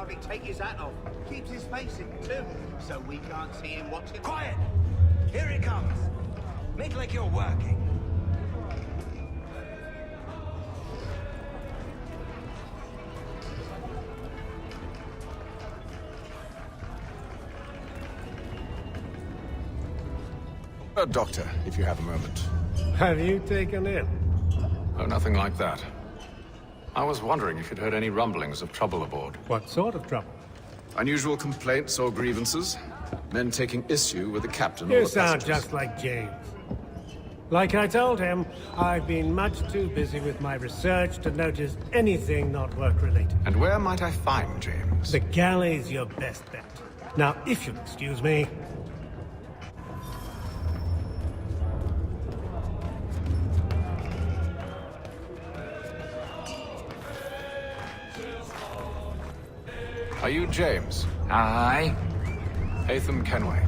hardly take his hat off. Keeps his face in too, so we can't see him watching. Quiet! Here it comes. Make like you're working. Doctor, if you have a moment. Have you taken in? Oh, nothing like that. I was wondering if you'd heard any rumblings of trouble aboard. What sort of trouble? Unusual complaints or grievances? Men taking issue with the captain or You the sound passengers? just like James. Like I told him, I've been much too busy with my research to notice anything not work-related. And where might I find James? The galley's your best bet. Now, if you'll excuse me... Are you James? Aye. Hatham Kenway.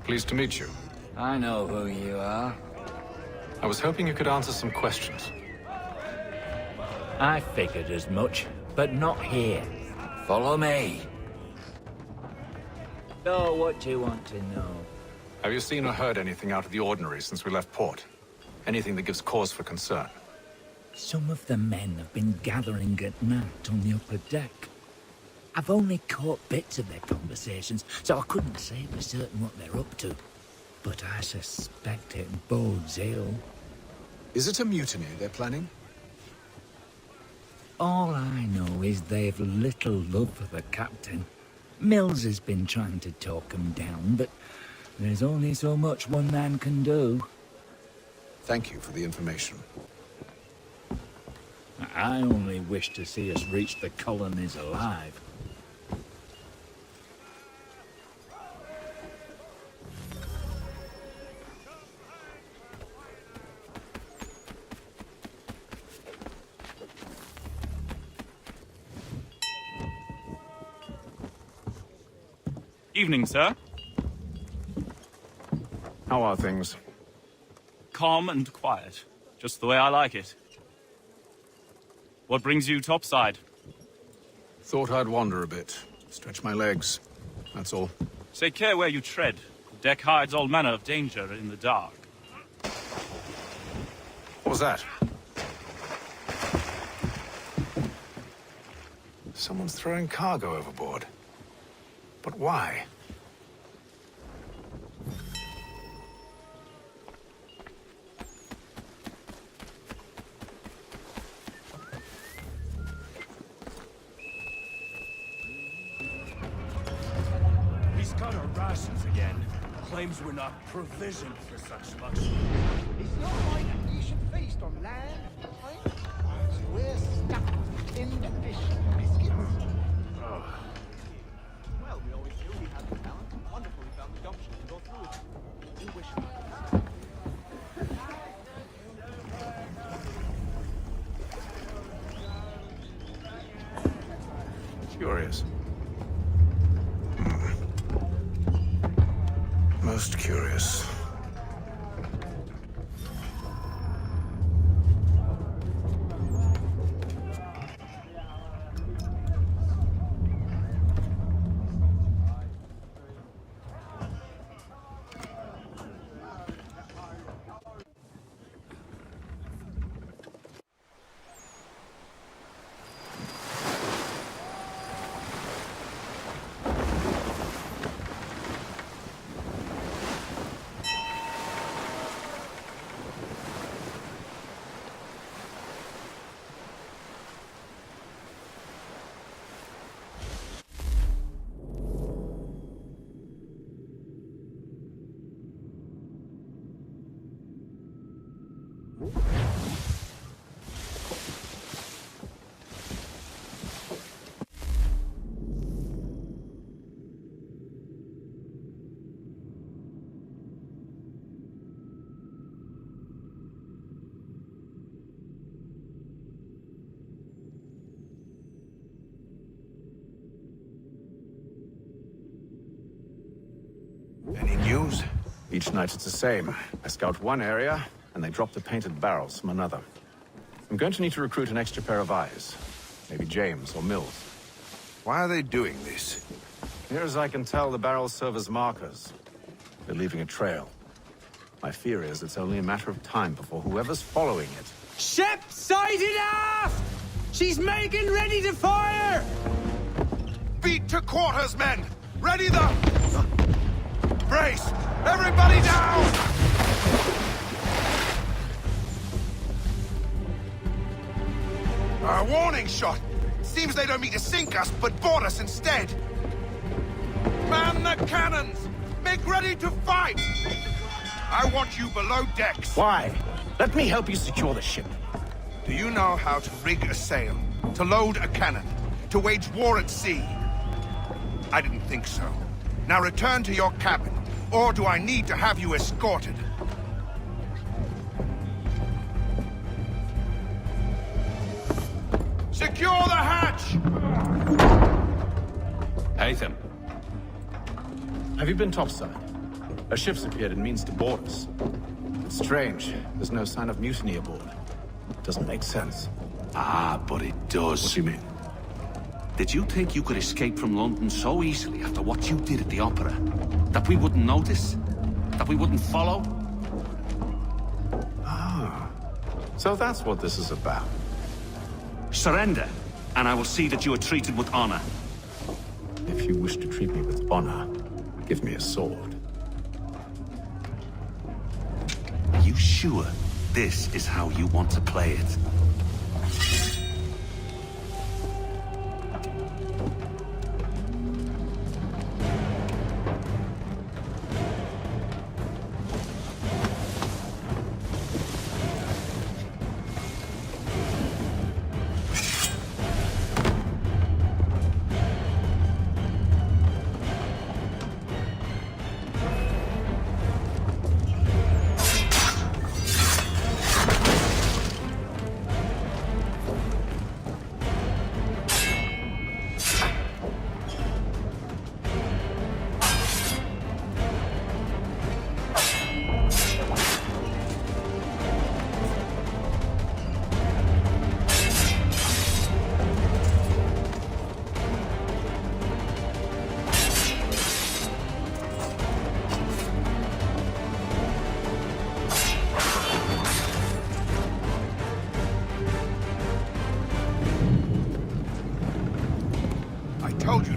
Pleased to meet you. I know who you are. I was hoping you could answer some questions. I figured as much, but not here. Follow me. So, what do you want to know? Have you seen or heard anything out of the ordinary since we left port? Anything that gives cause for concern? Some of the men have been gathering at night on the upper deck. I've only caught bits of their conversations, so I couldn't say for certain what they're up to. But I suspect it bodes ill. Is it a mutiny they're planning? All I know is they've little love for the captain. Mills has been trying to talk him down, but there's only so much one man can do. Thank you for the information. I only wish to see us reach the colonies alive. Evening, sir. How are things? Calm and quiet. Just the way I like it. What brings you topside? Thought I'd wander a bit. Stretch my legs. That's all. Take care where you tread. The deck hides all manner of danger in the dark. What was that? Someone's throwing cargo overboard. But why? He's got our rations again. Claims we're not provisioned for such luxury. It's not like you should feast on land, right? So we're stuck in the fish biscuits. Well, we always knew we had the talent. Wonderful we found the gumption to go through it. We wish Curious. Most curious. Any news? Each night it's the same. I scout one area, and they drop the painted barrels from another. I'm going to need to recruit an extra pair of eyes. Maybe James or Mills. Why are they doing this? Near as I can tell, the barrels serve as markers. They're leaving a trail. My fear is it's only a matter of time before whoever's following it. Ship sighted aft! She's making ready to fire! Beat to quarters, men! Ready the... Brace! Everybody down! A warning shot! Seems they don't mean to sink us, but board us instead! Man the cannons! Make ready to fight! I want you below decks! Why? Let me help you secure the ship. Do you know how to rig a sail? To load a cannon? To wage war at sea? I didn't think so. Now return to your cabin, or do I need to have you escorted? Secure the hatch! Haytham. Have you been topside? A ship's appeared and means to board us. It's strange. There's no sign of mutiny aboard. Doesn't make sense. Ah, but it does. What do you mean? Did you think you could escape from London so easily after what you did at the opera? That we wouldn't notice? That we wouldn't follow? Ah. So that's what this is about. Surrender, and I will see that you are treated with honor. If you wish to treat me with honor, give me a sword. Are you sure this is how you want to play it?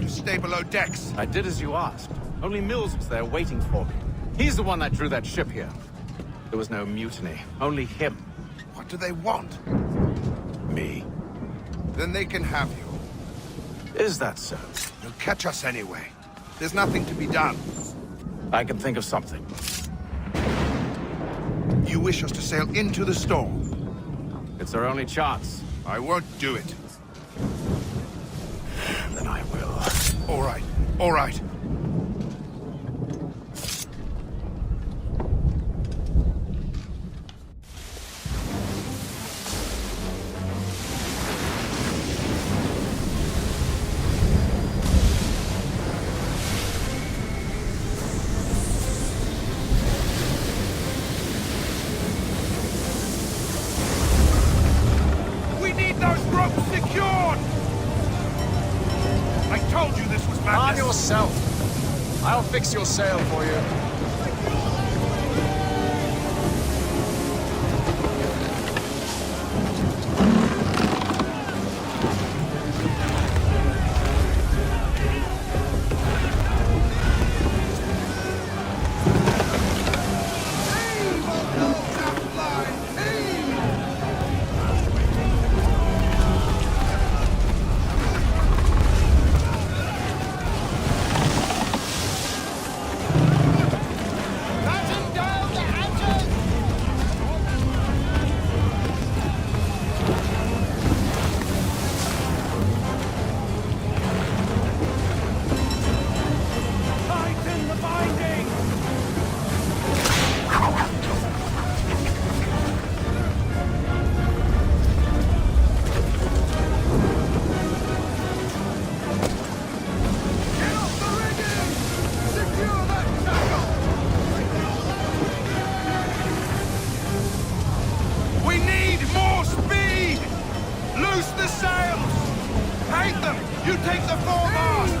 Stay below decks. I did as you asked. Only Mills was there waiting for me. He's the one that drew that ship here. There was no mutiny, only him. What do they want? Me. Then they can have you. Is that so? They'll catch us anyway. There's nothing to be done. I can think of something. You wish us to sail into the storm? It's our only chance. I won't do it. Then I will. All right, all right. We need those ropes secured! I told you this was madness! Arm yourself! I'll fix your sail for you. We need more speed! Loose the sails! Hate them! You take the foremast!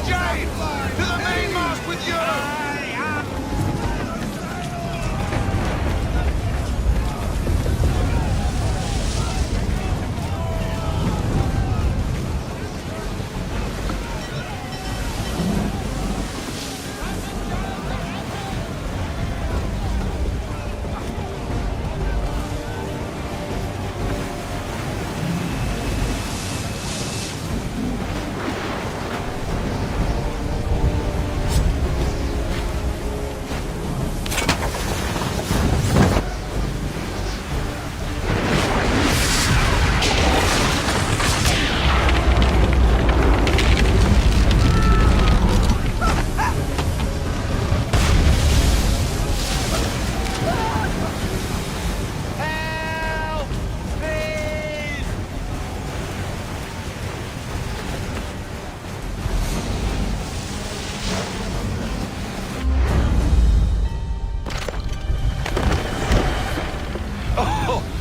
James! To the mainmast with you!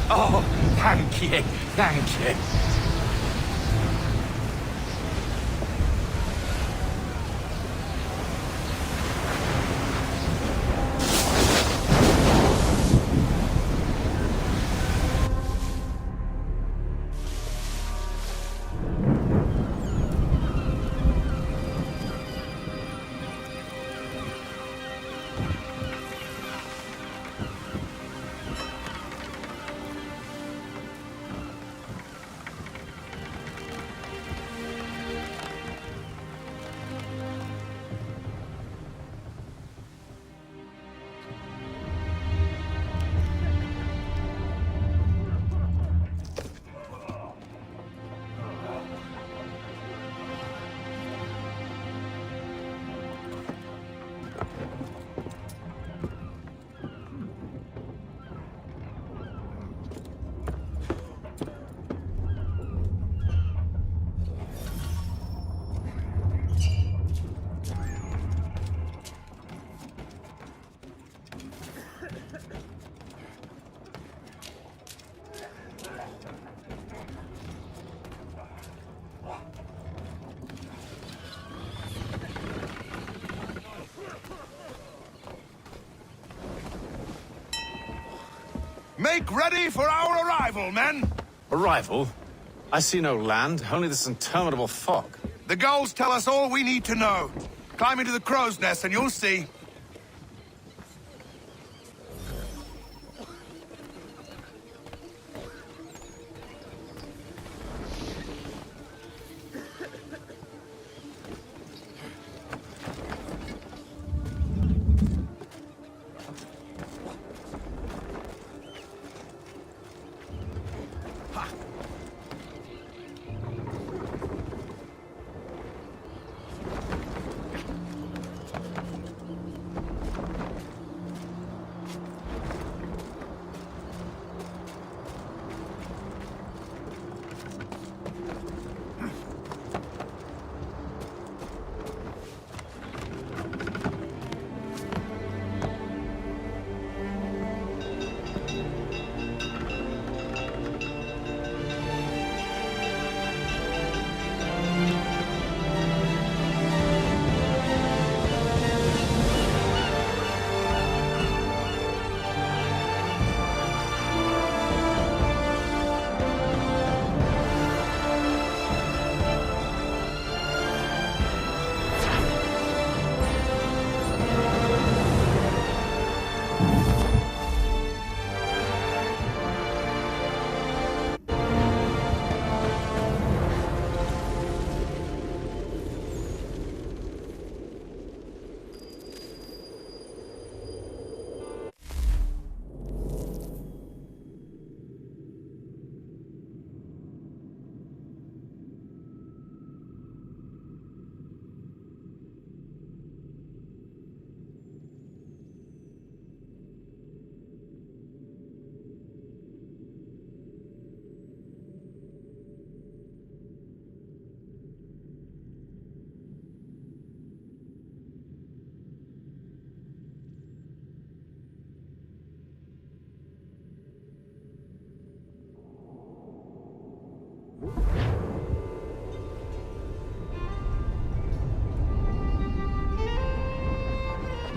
Oh, thank you, thank you. Make ready for our arrival, men! Arrival? I see no land, only this interminable fog. The gulls tell us all we need to know. Climb into the crow's nest and you'll see.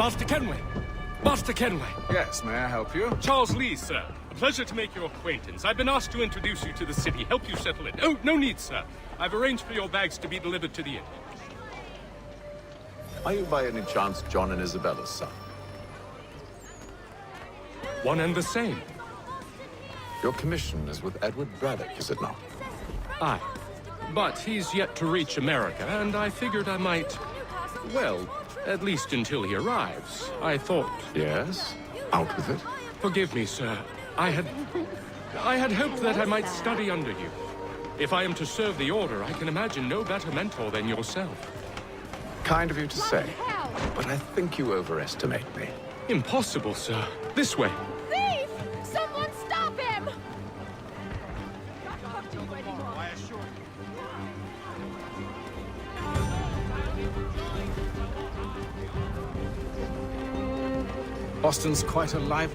Master Kenway! Master Kenway! Yes, may I help you? Charles Lee, sir. A pleasure to make your acquaintance. I've been asked to introduce you to the city, help you settle in. Oh, no need, sir. I've arranged for your bags to be delivered to the inn. Are you by any chance John and Isabella's son? One and the same. Your commission is with Edward Braddock, is it not? Aye. But he's yet to reach America, and I figured I might... Well, at least until he arrives. I thought... Yes? Out with it. Forgive me, sir. I had hoped that I might study under you. If I am to serve the Order, I can imagine no better mentor than yourself. Kind of you to say, but I think you overestimate me. Impossible, sir. This way. Thief! Someone stop him! Boston's quite alive.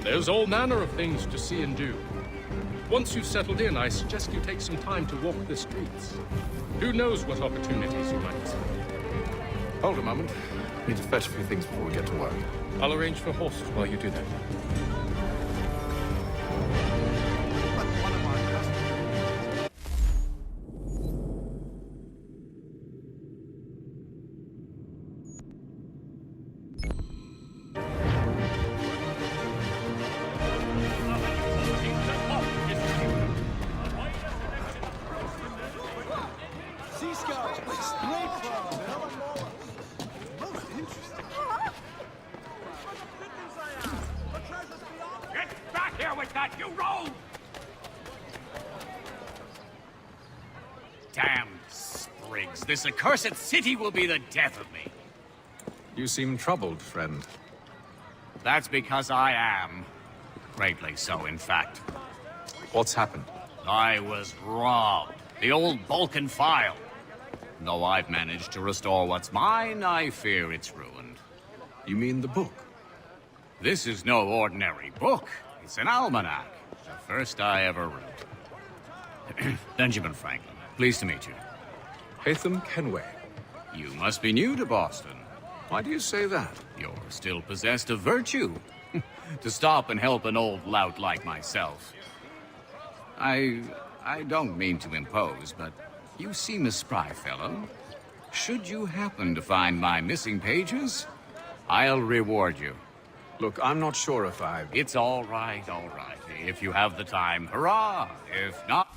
There's all manner of things to see and do. Once you've settled in, I suggest you take some time to walk the streets. Who knows what opportunities you might see. Hold a moment. Need to fetch a few things before we get to work. I'll arrange for horses while you do that. Get back here with that, you rogue! Damn sprigs, this accursed city will be the death of me. You seem troubled, friend. That's because I am. Greatly so, in fact. What's happened? I was robbed. The old Balkan file. Though I've managed to restore what's mine, I fear it's ruined. You mean the book? This is no ordinary book. It's an almanac. The first I ever wrote. Benjamin Franklin, pleased to meet you. Hatham Kenway. You must be new to Boston. Why do you say that? You're still possessed of virtue. To stop and help an old lout like myself. I don't mean to impose, but you seem a spry fellow. Should you happen to find my missing pages, I'll reward you. Look, I'm not sure if I... It's all right. If you have the time, hurrah! If not...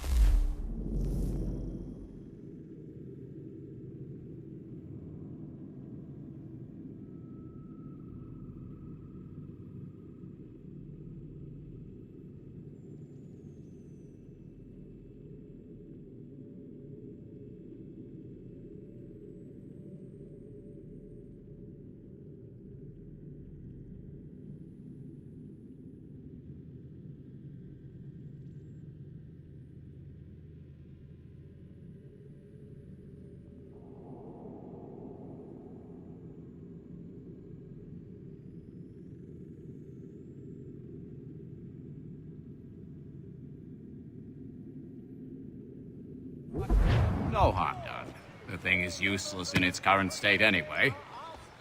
No harm done. The thing is useless in its current state anyway.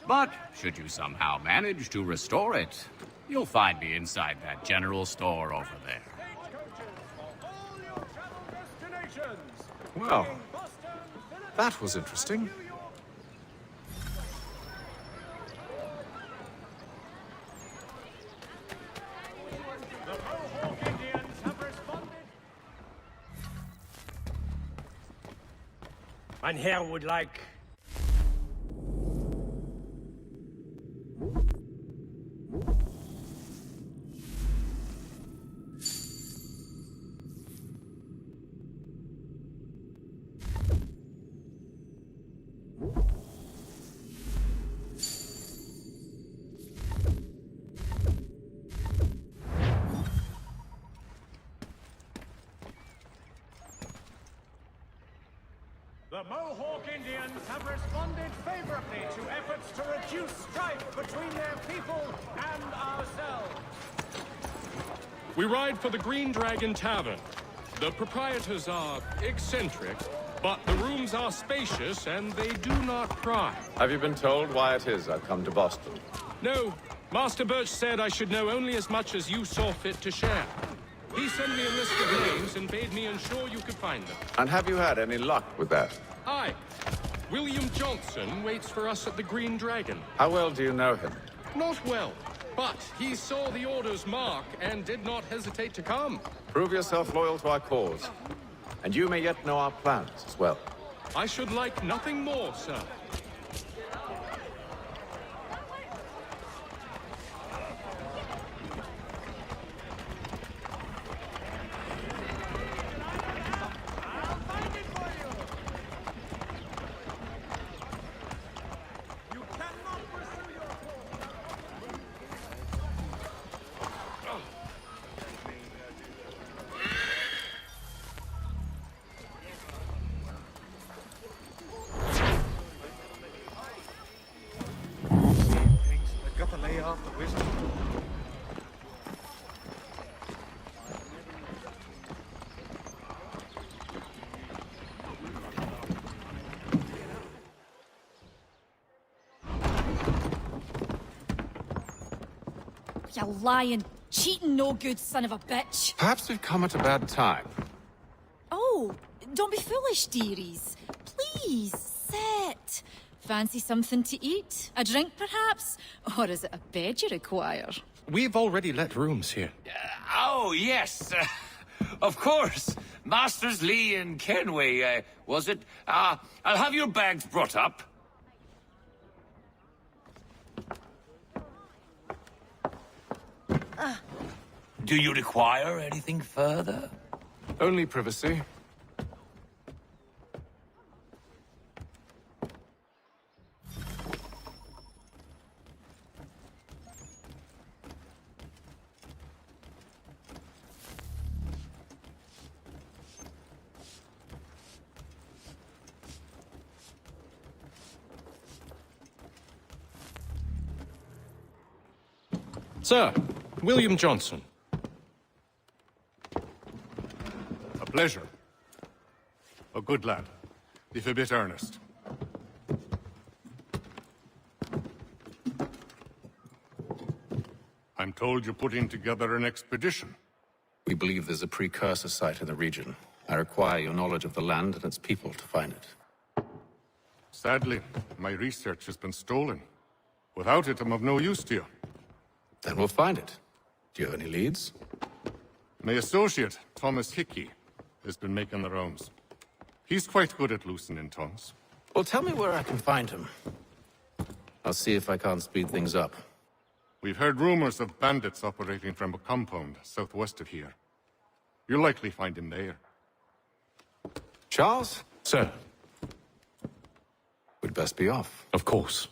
But should you somehow manage to restore it, you'll find me inside that general store over there. Well, that was interesting. Mein Herr would like... The Mohawk Indians have responded favorably to efforts to reduce strife between their people and ourselves. We ride for the Green Dragon Tavern. The proprietors are eccentric, but the rooms are spacious and they do not pry. Have you been told why it is I've come to Boston? No, Master Birch said I should know only as much as you saw fit to share. He sent me a list of names and bade me ensure you could find them. And have you had any luck with that? Aye. William Johnson waits for us at the Green Dragon. How well do you know him? Not well, but he saw the order's mark and did not hesitate to come. Prove yourself loyal to our cause. And you may yet know our plans as well. I should like nothing more, sir. You lying, cheating, no good son of a bitch. Perhaps we've come at a bad time. Oh, don't be foolish, dearies. Please, sit. Fancy something to eat? A drink, perhaps? Or is it a bed you require? We've already let rooms here. Oh, yes. Of course. Masters Lee and Kenway, was it? I'll have your bags brought up. Do you require anything further? Only privacy. Sir, William Johnson. A pleasure. A good lad, if a bit earnest. I'm told you're putting together an expedition. We believe there's a precursor site in the region. I require your knowledge of the land and its people to find it. Sadly, my research has been stolen. Without it, I'm of no use to you. Then we'll find it. Do you have any leads? My associate, Thomas Hickey, has been making the rounds. He's quite good at loosening tongues. Well, tell me where I can find him. I'll see if I can't speed things up. We've heard rumors of bandits operating from a compound southwest of here. You'll likely find him there. Charles? Sir. We'd best be off. Of course.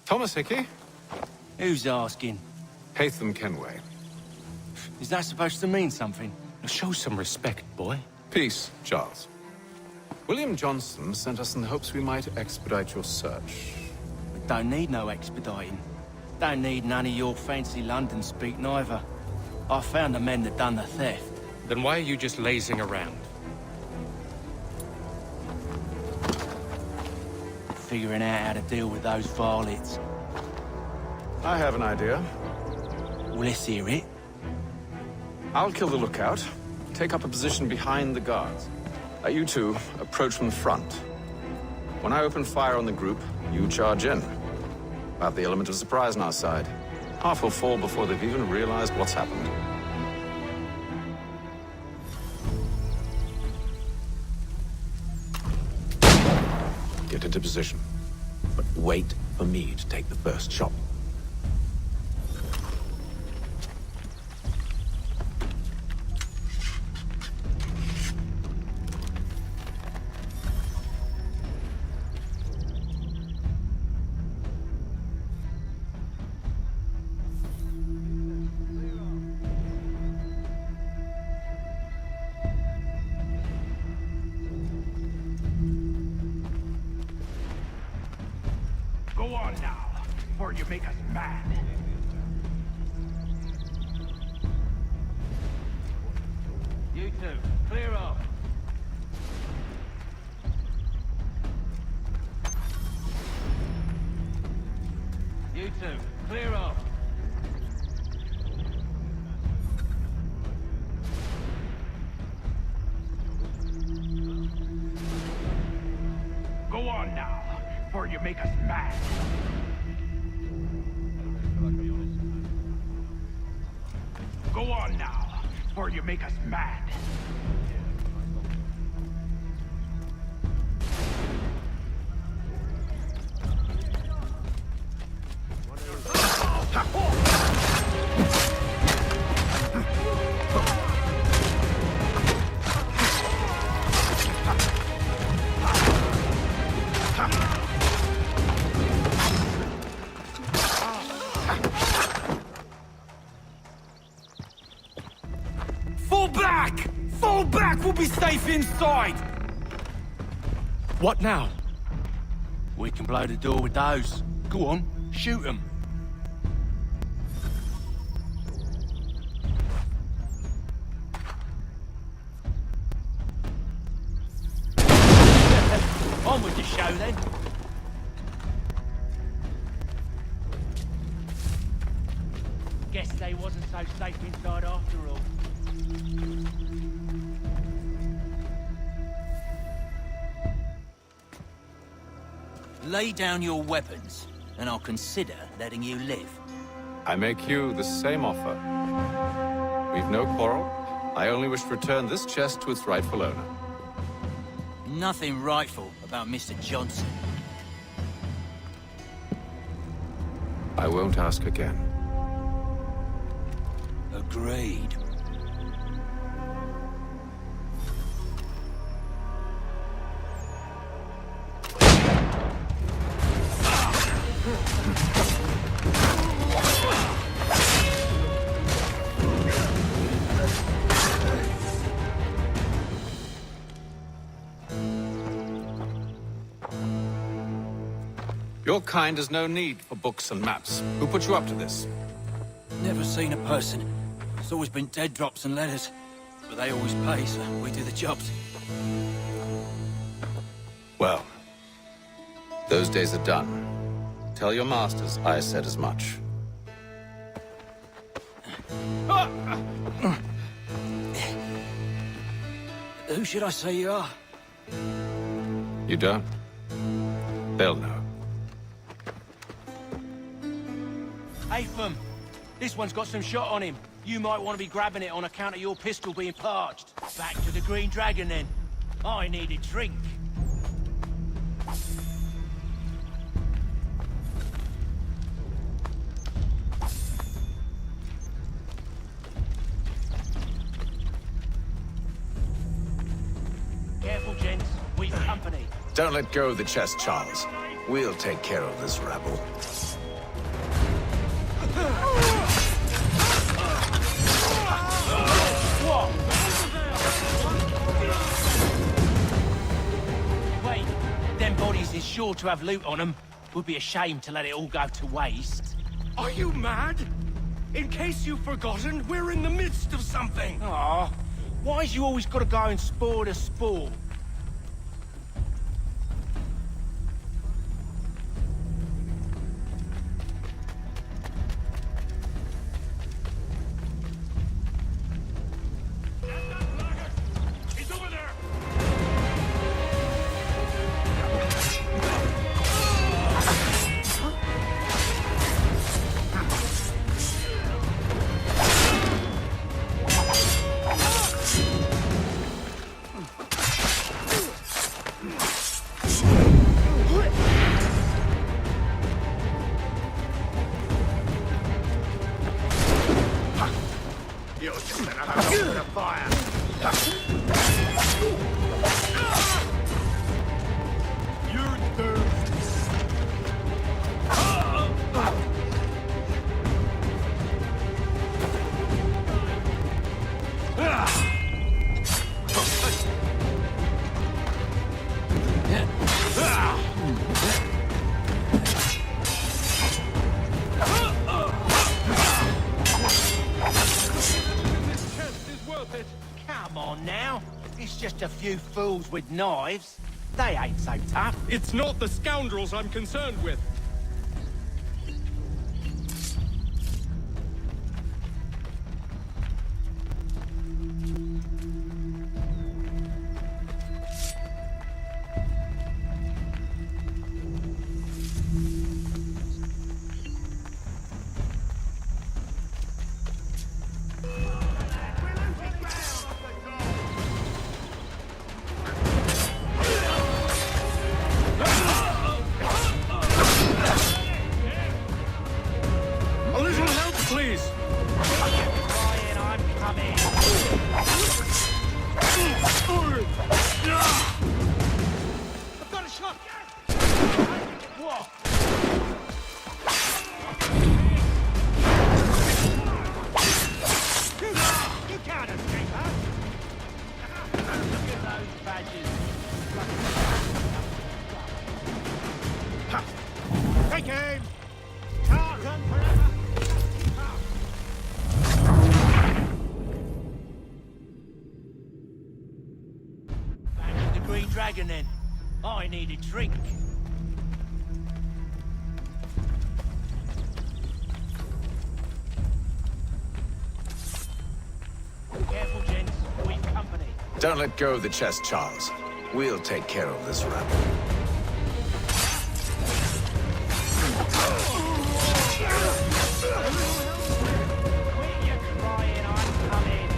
Thomas Hickey? Who's asking? Haytham Kenway. Is that supposed to mean something? Show some respect, boy. Peace, Charles. William Johnson sent us in the hopes we might expedite your search. Don't need no expediting. Don't need none of your fancy London speak neither. I found the men that done the theft. Then why are you just lazing around? Figuring out how to deal with those varlets. I have an idea. Well, let's hear it. I'll kill the lookout, take up a position behind the guards. You two approach from the front. When I open fire on the group, you charge in. We'll have the element of surprise on our side. Half will fall before they've even realized what's happened. Get into position, but wait for me to take the first shot. Go on now, before you make us mad. You two, clear off. You two, clear off. Go on now, before you make us mad. Go on now, before you make us mad. Fall back! Fall back! We'll be safe inside! What now? We can blow the door with those. Go on, shoot them. On with the show then. Guess they wasn't so safe inside after all. Lay down your weapons, and I'll consider letting you live. I make you the same offer. We've no quarrel. I only wish to return this chest to its rightful owner. Nothing rightful about Mr. Johnson. I won't ask again. Agreed. Your kind has no need for books and maps. Who put you up to this? Never seen a person. It's always been dead drops and letters. But they always pay, so we do the jobs. Well, those days are done. Tell your masters I said as much. Who should I say you are? You don't? They'll know. Atham, this one's got some shot on him. You might want to be grabbing it on account of your pistol being parched. Back to the Green Dragon, then. I need a drink. Careful, gents. We've company. Don't let go of the chest, Charles. We'll take care of this rabble. Wait, them bodies is sure to have loot on them. Would be a shame to let it all go to waste. Are you mad? In case you've forgotten, we're in the midst of something. Aw, why's you always gotta go and spore the sport? He's over there! You're just another dog with a fire. You're doomed. This chest is worth it. Come on now. It's just a few fools with knives. They ain't so tough. It's not the scoundrels I'm concerned with. Dragon then. I need a drink. Careful, gents. We've company. Don't let go of the chest, Charles. We'll take care of this rat. Quit your crying, I'm coming.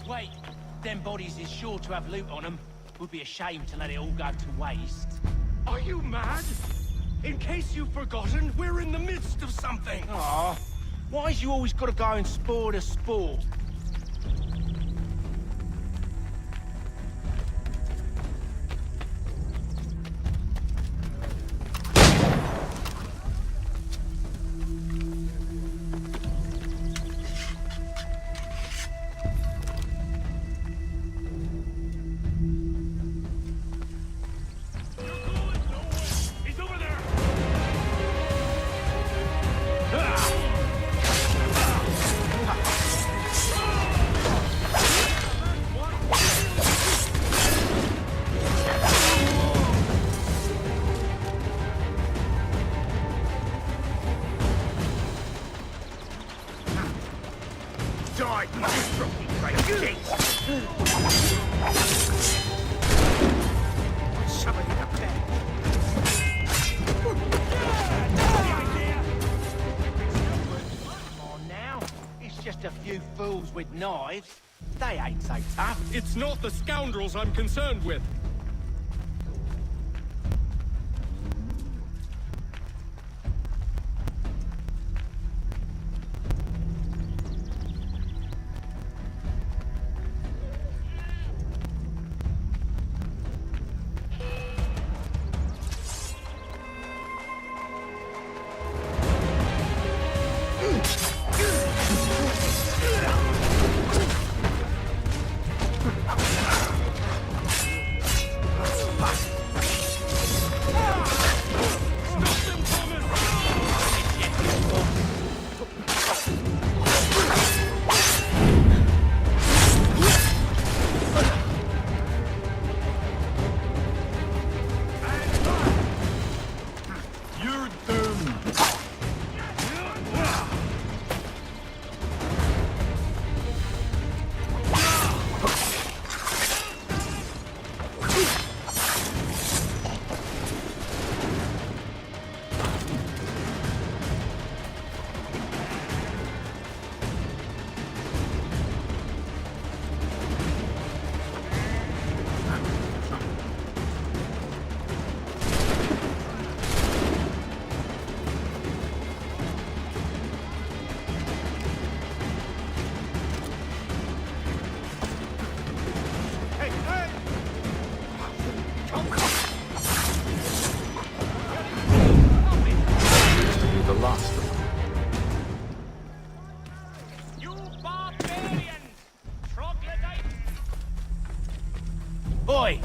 Wait, them bodies is sure to have loot on them. Would be a shame to let it all go to waste. Are you mad? In case you've forgotten, we're in the midst of something. Aw, why's you always gotta go and spoil the sport? Just a few fools with knives. They ain't so tough. It's not the scoundrels I'm concerned with. Boy,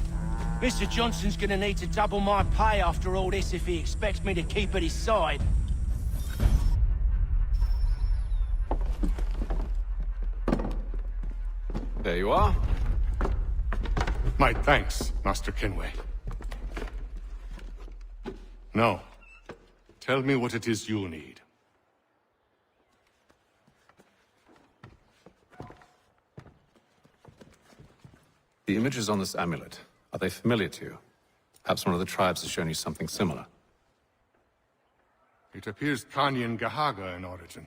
Mr. Johnson's gonna need to double my pay after all this if he expects me to keep at his side. There you are. My thanks, Master Kenway. Now, tell me what it is you'll need. The images on this amulet, are they familiar to you? Perhaps one of the tribes has shown you something similar. It appears Kanyan Gahaga in origin.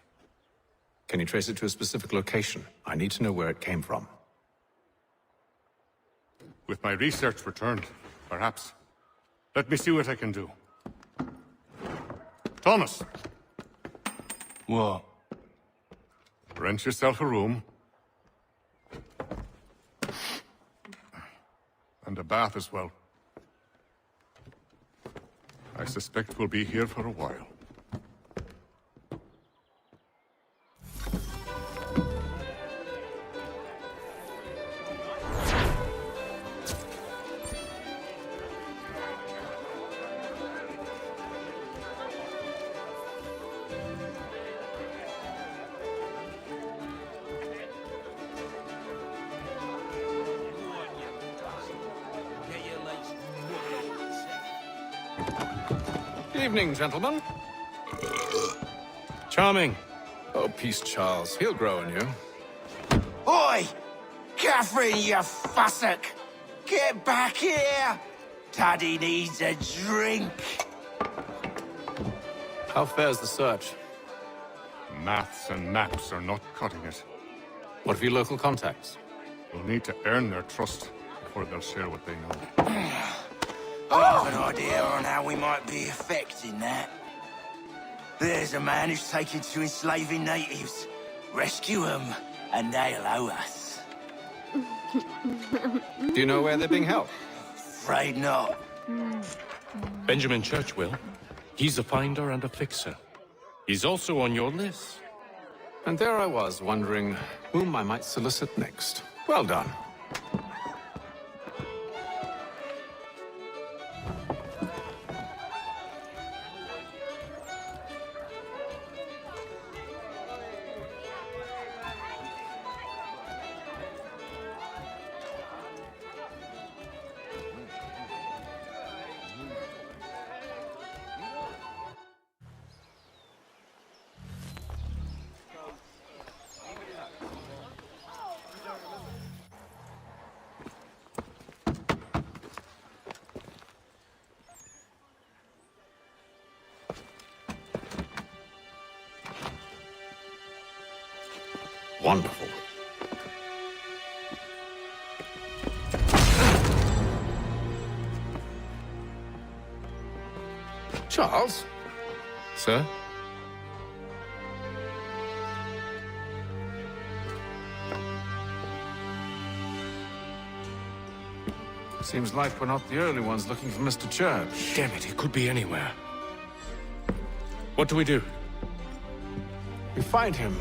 Can you trace it to a specific location? I need to know where it came from. With my research returned, perhaps. Let me see what I can do. Thomas! What? Rent yourself a room. And a bath as well. I suspect we'll be here for a while. Evening, gentlemen. Charming. Oh, peace, Charles. He'll grow on you. Oi! Catherine, you fussock! Get back here! Daddy needs a drink. How fares the search? Maths and maps are not cutting it. What of your local contacts? We'll need to earn their trust before they'll share what they know. I have an idea on how we might be affecting that. There's a man who's taken to enslaving natives. Rescue them, and they'll owe us. Do you know where they're being held? Afraid not. Benjamin Churchwill. He's a finder and a fixer. He's also on your list. And there I was, wondering whom I might solicit next. Well done. Wonderful. Charles? Sir? Seems like we're not the only ones looking for Mr. Church. Damn it, he could be anywhere. What do we do? We find him.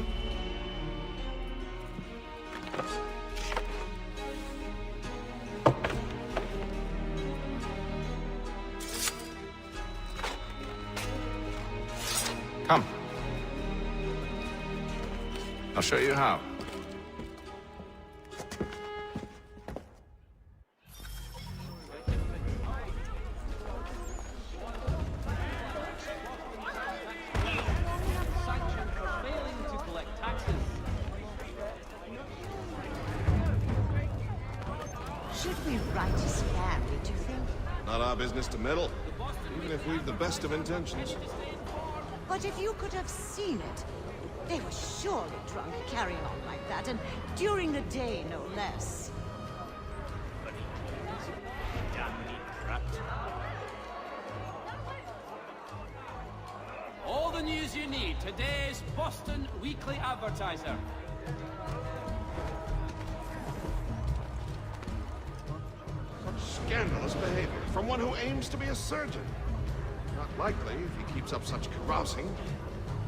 Come. I'll show you how. Should we write his family, do you think? Not our business to meddle, even if we've the best of intentions. But if you could have seen it, they were surely drunk carrying on like that, and during the day, no less. All the news you need, today's Boston Weekly Advertiser. Such scandalous behavior from one who aims to be a surgeon. Not likely if he keeps up such carousing.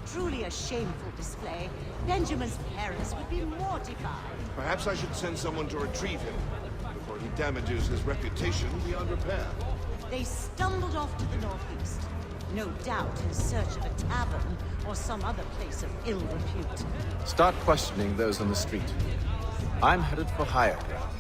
Truly a shameful display. Benjamin's parents would be mortified. Perhaps I should send someone to retrieve him before he damages his reputation beyond repair. They stumbled off to the northeast, no doubt in search of a tavern or some other place of ill repute. Start questioning those on the street. I'm headed for higher ground.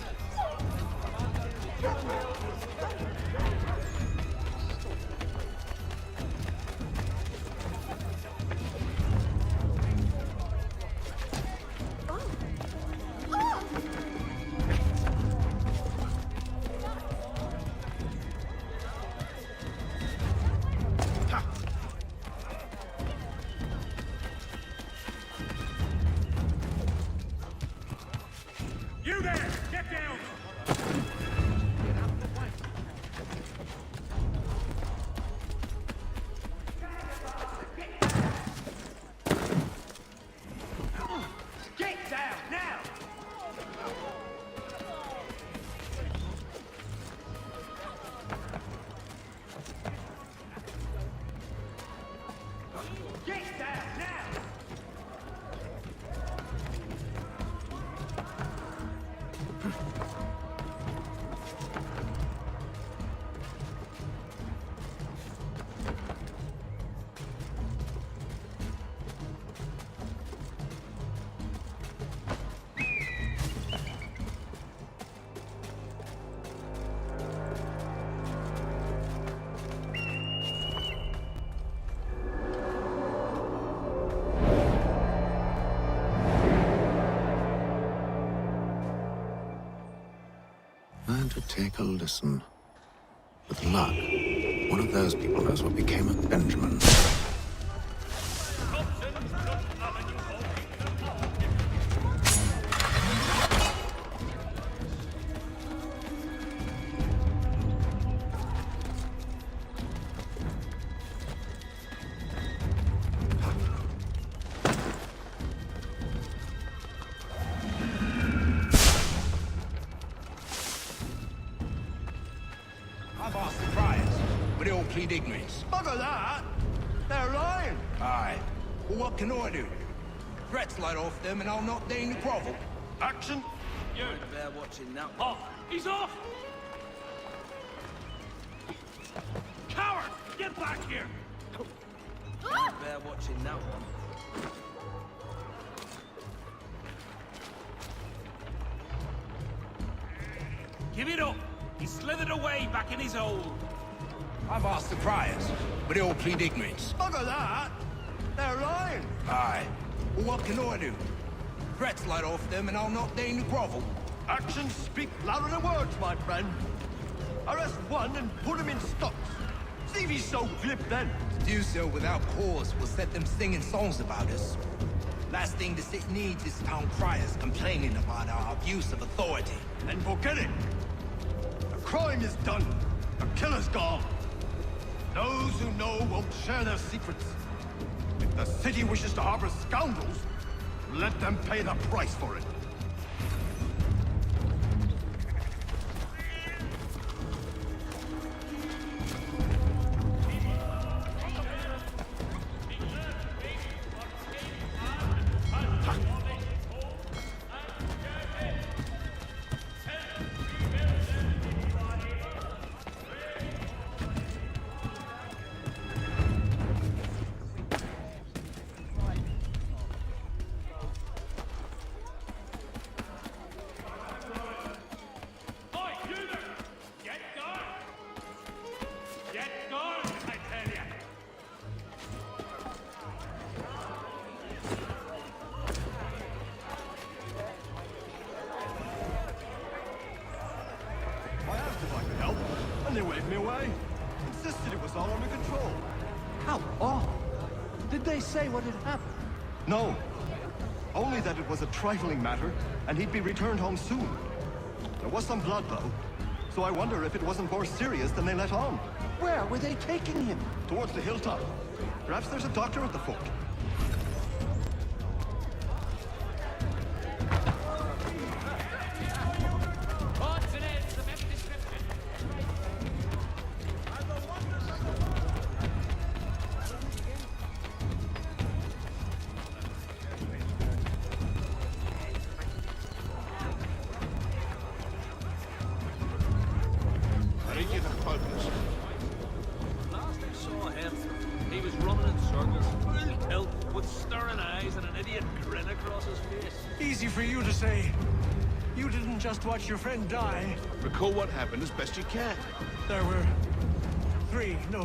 You there! Get down! Get down now! Get down now! Learn to take a listen. With luck, one of those people knows what became of Benjamin. I've asked the friars, but they all plead ignorance. Bugger that! They're lying! Aye. Well, what can I do? Threats light off them and I'll not deign to grovel. Action! You. They're watching now. Off! He's off! Coward! Get back here! They're watching that one. Give it up! He slithered away back in his hole. I've asked the friars, but they all plead ignorance. Bugger that! They're lying! Aye. Well, what can I do? Threats light off them and I'll not deign to grovel. Actions speak louder than words, my friend. Arrest one and put him in stocks. See if he's so glib then. To do so without cause will set them singing songs about us. Last thing the city needs is town criers complaining about our abuse of authority. Then forget it. The crime is done. The killer's gone. Those who know won't share their secrets. If the city wishes to harbor scoundrels, let them pay the price for it. And they waved me away. Insisted it was all under control. How odd. Did they say what had happened? No. Only that it was a trifling matter, and he'd be returned home soon. There was some blood, though. So I wonder if it wasn't more serious than they let on. Where were they taking him? Towards the hilltop. Perhaps there's a doctor at the fort. Last I saw him, he was running in circles, full tilt, with staring eyes and an idiot grin across his face. Easy for you to say. You didn't just watch your friend die. Recall what happened as best you can. There were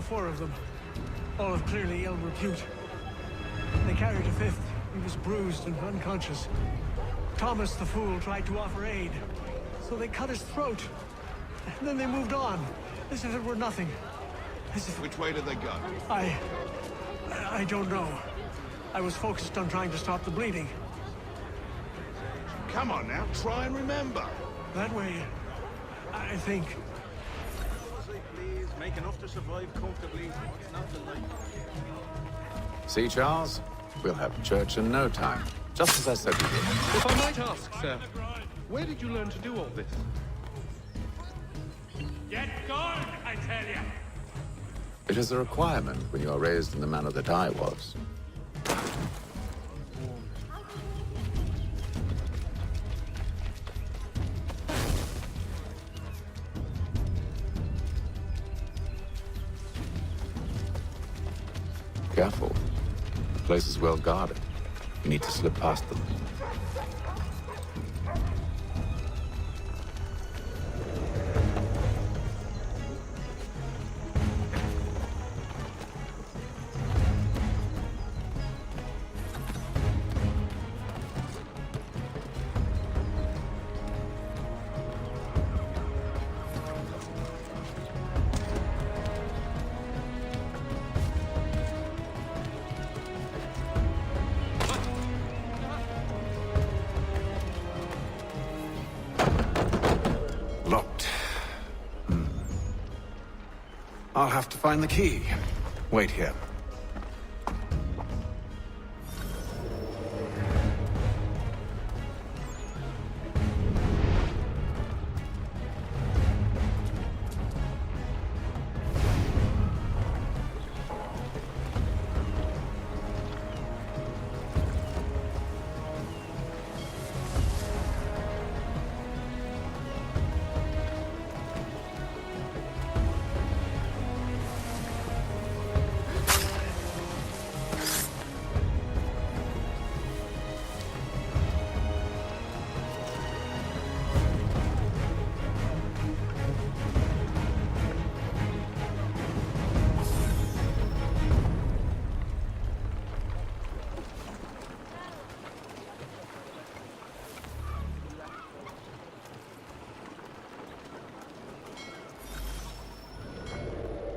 4 of them. All of clearly ill repute. They carried a 5th. He was bruised and unconscious. Thomas the fool tried to offer aid, so they cut his throat. And then they moved on, as if it were nothing. As if... Which way did they go? I don't know. I was focused on trying to stop the bleeding. Come on now, try and remember. That way, I think. Please, make enough to survive comfortably. What's not to like? See, Charles? We'll have church in no time. Just as I said we would. If I might ask, sir, where did you learn to do all this? Get going, I tell you! It is a requirement when you are raised in the manner that I was. Careful. The place is well guarded. You need to slip past them. I'll have to find the key. Wait here.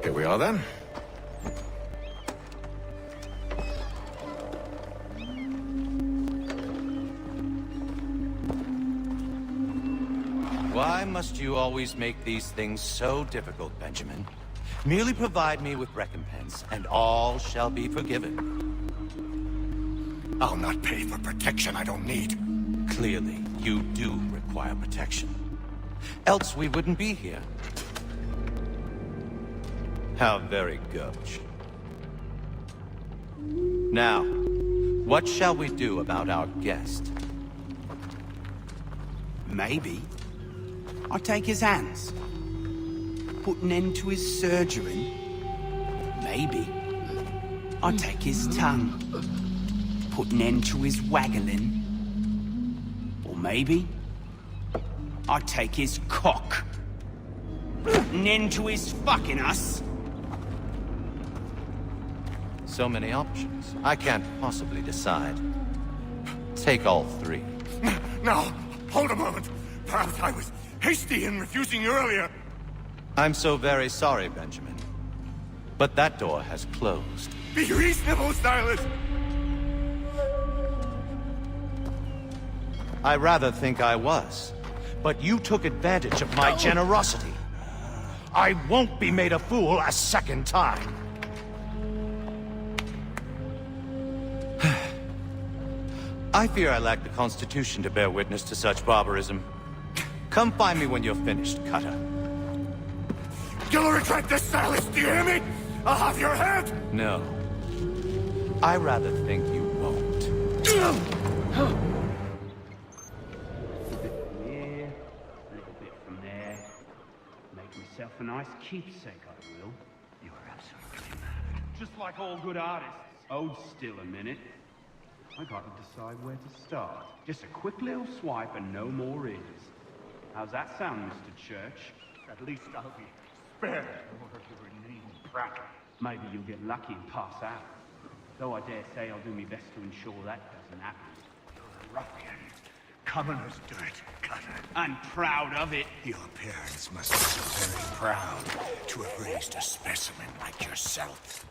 Here we are then. Why must you always make these things so difficult, Benjamin? Merely provide me with recompense, and all shall be forgiven. I'll not pay for protection I don't need. Clearly, you do require protection. Else we wouldn't be here. How very gauche. Now, what shall we do about our guest? Maybe I take his hands, put an end to his surgery. Maybe I take his tongue, put an end to his waggling. Or maybe I take his cock, put an end to his fucking us. So many options. I can't possibly decide. Take all three. No, hold a moment. Perhaps I was hasty in refusing you earlier. I'm so very sorry, Benjamin. But that door has closed. Be reasonable, Silas! I rather think I was. But you took advantage of my generosity. I won't be made a fool a second time. I fear I lack the constitution to bear witness to such barbarism. Come find me when you're finished, Cutter. You'll regret this, Silas, do you hear me? I'll have your head! No. I rather think you won't. Here, a little bit from there. Make myself a nice keepsake, I will. You are absolutely mad. Just like all good artists. Hold still a minute. I gotta decide where to start. Just a quick little swipe and no more is. How's that sound, Mr. Church? At least I'll be spared over your inane prattle. Maybe you'll get lucky and pass out. Though I dare say I'll do my best to ensure that doesn't happen. You're a ruffian. Commoner's dirt, Cutter. I'm proud of it. Your parents must be so very proud to have raised a specimen like yourself.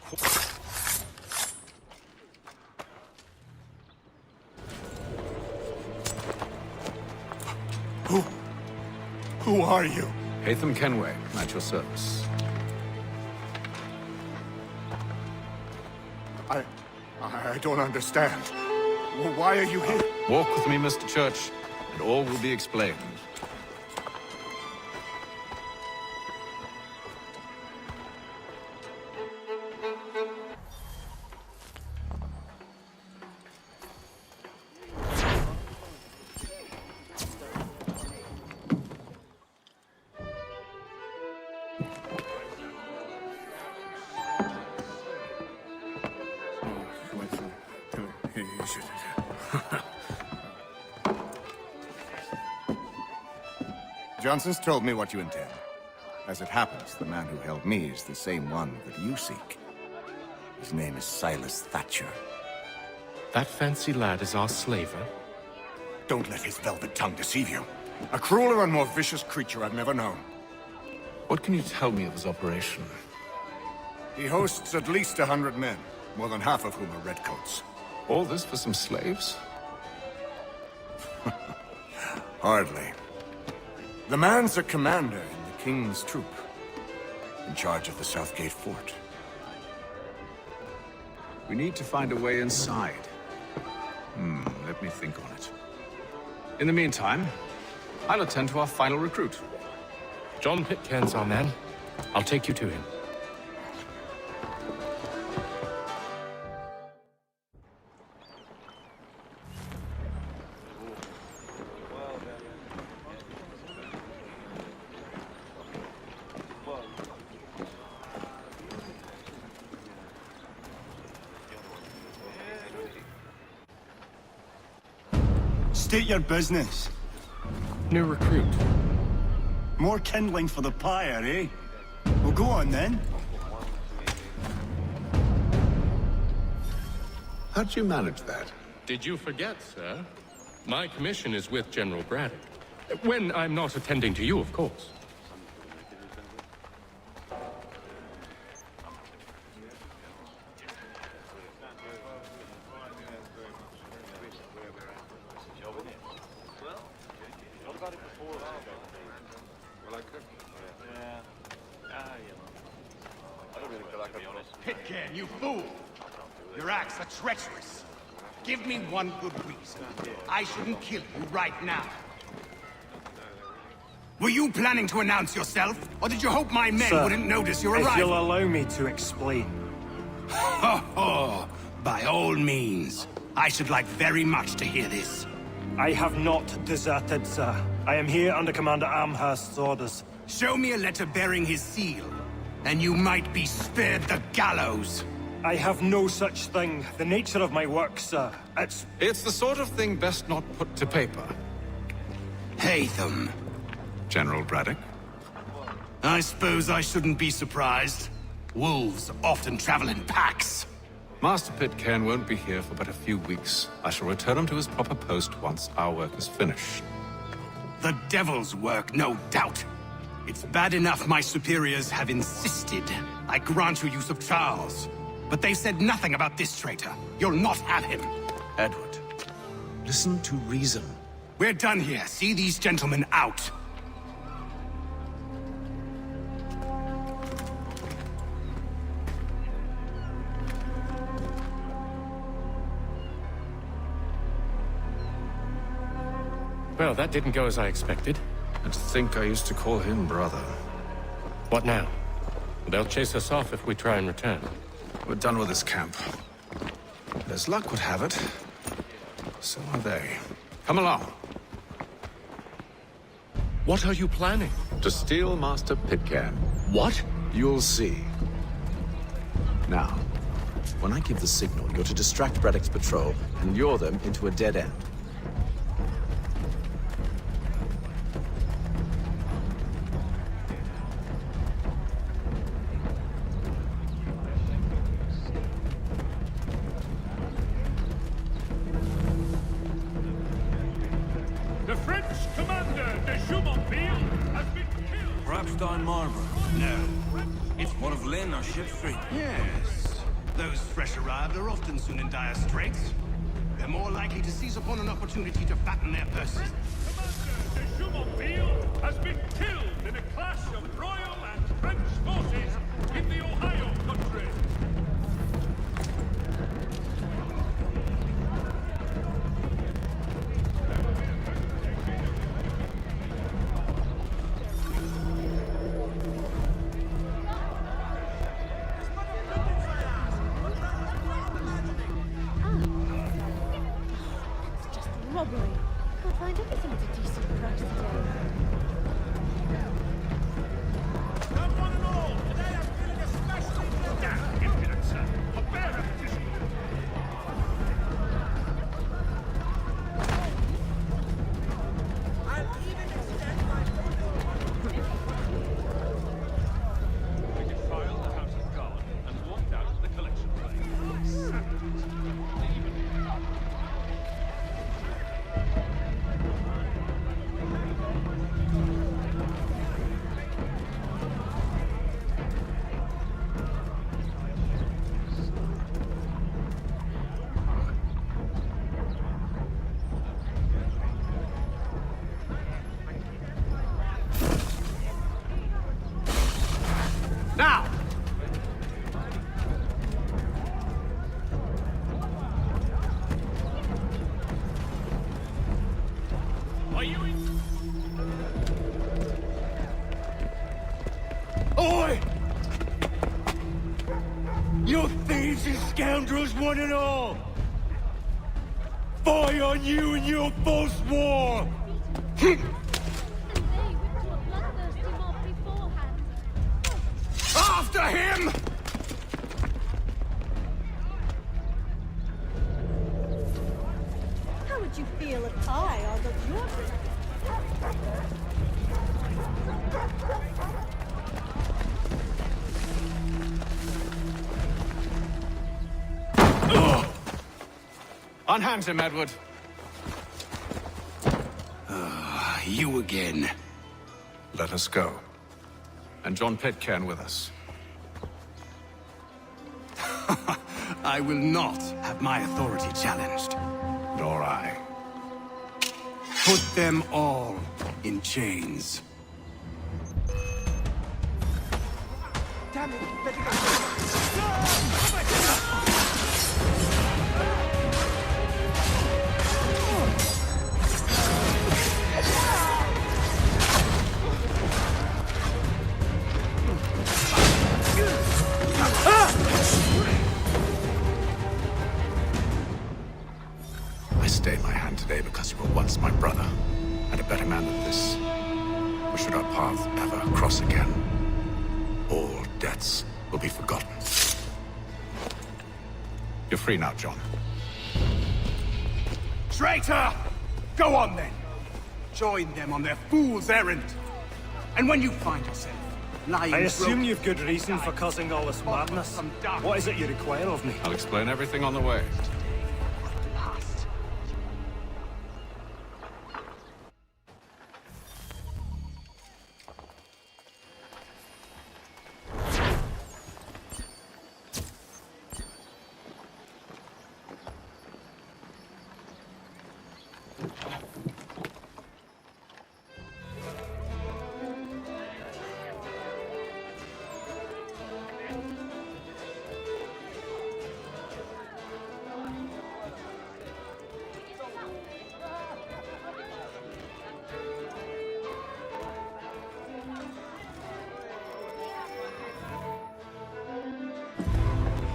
Who are you? Hatham Kenway, at your service. I don't understand. Why are you here? Walk with me, Mr. Church, and all will be explained. Johnson's told me what you intend. As it happens, the man who held me is the same one that you seek. His name is Silas Thatcher. That fancy lad is our slaver? Don't let his velvet tongue deceive you. A crueler and more vicious creature I've never known. What can you tell me of his operation? He hosts at least 100 men, more than half of whom are redcoats. All this for some slaves? Hardly. The man's a commander in the king's troop. in charge of the Southgate Fort. We need to find a way inside. Let me think on it. In the meantime, I'll attend to our final recruit. John Pitcairn's our man. I'll take you to him. State your business. New recruit. More kindling for the pyre, eh? Well, go on then. How'd you manage that? Did you forget, sir? My commission is with General Braddock. When I'm not attending to you, of course. Pitcairn, you fool! Your acts are treacherous. Give me one good reason. I shouldn't kill you right now. Were you planning to announce yourself, or did you hope my men wouldn't notice your arrival? If you'll allow me to explain. Ho ho! By all means. I should like very much to hear this. I have not deserted, sir. I am here under Commander Amherst's orders. Show me a letter bearing his seal, and you might be spared the gallows. I have no such thing. The nature of my work, sir, It's the sort of thing best not put to paper. Haytham. General Braddock? I suppose I shouldn't be surprised. Wolves often travel in packs. Master Pitcairn won't be here for but a few weeks. I shall return him to his proper post once our work is finished. The devil's work, no doubt. It's bad enough my superiors have insisted I grant you use of Charles. But they said nothing about this traitor. You'll not have him. Edward, listen to reason. We're done here. See these gentlemen out. Well, that didn't go as I expected. And to think I used to call him brother. What now? They'll chase us off if we try and return. We're done with this camp. As luck would have it, so are they. Come along. What are you planning? To steal Master Pitcairn. What? You'll see. Now, when I give the signal, you're to distract Braddock's patrol and lure them into a dead end. The French commander, de Jumonville, has been killed. Perhaps Don Marver. No. It's one of Lynn or Ship Street. Yes. Those fresh arrived are often soon in dire straits. They're more likely to seize upon an opportunity to fatten their purses. Commander de Jumonville has been killed in a clash of Royal and French forces in the Ohio country. Robbery. We'll find everything at a decent price today. one and all! Fie on you and your false war! After him! How would you feel if I ordered your drink? Unhand him, Edward. You again. Let us go. And John Pitcairn with us. I will not have my authority challenged. Nor I. Put them all in chains. Damn it, better go. I stayed my hand today because you were once my brother, and a better man than this. Or should our paths ever cross again, all debts will be forgotten. You're free now, John. Traitor! Go on then. Join them on their fool's errand. And when you find yourself lying... I assume you've good reason for causing all this madness. What is it you require of me? I'll explain everything on the way.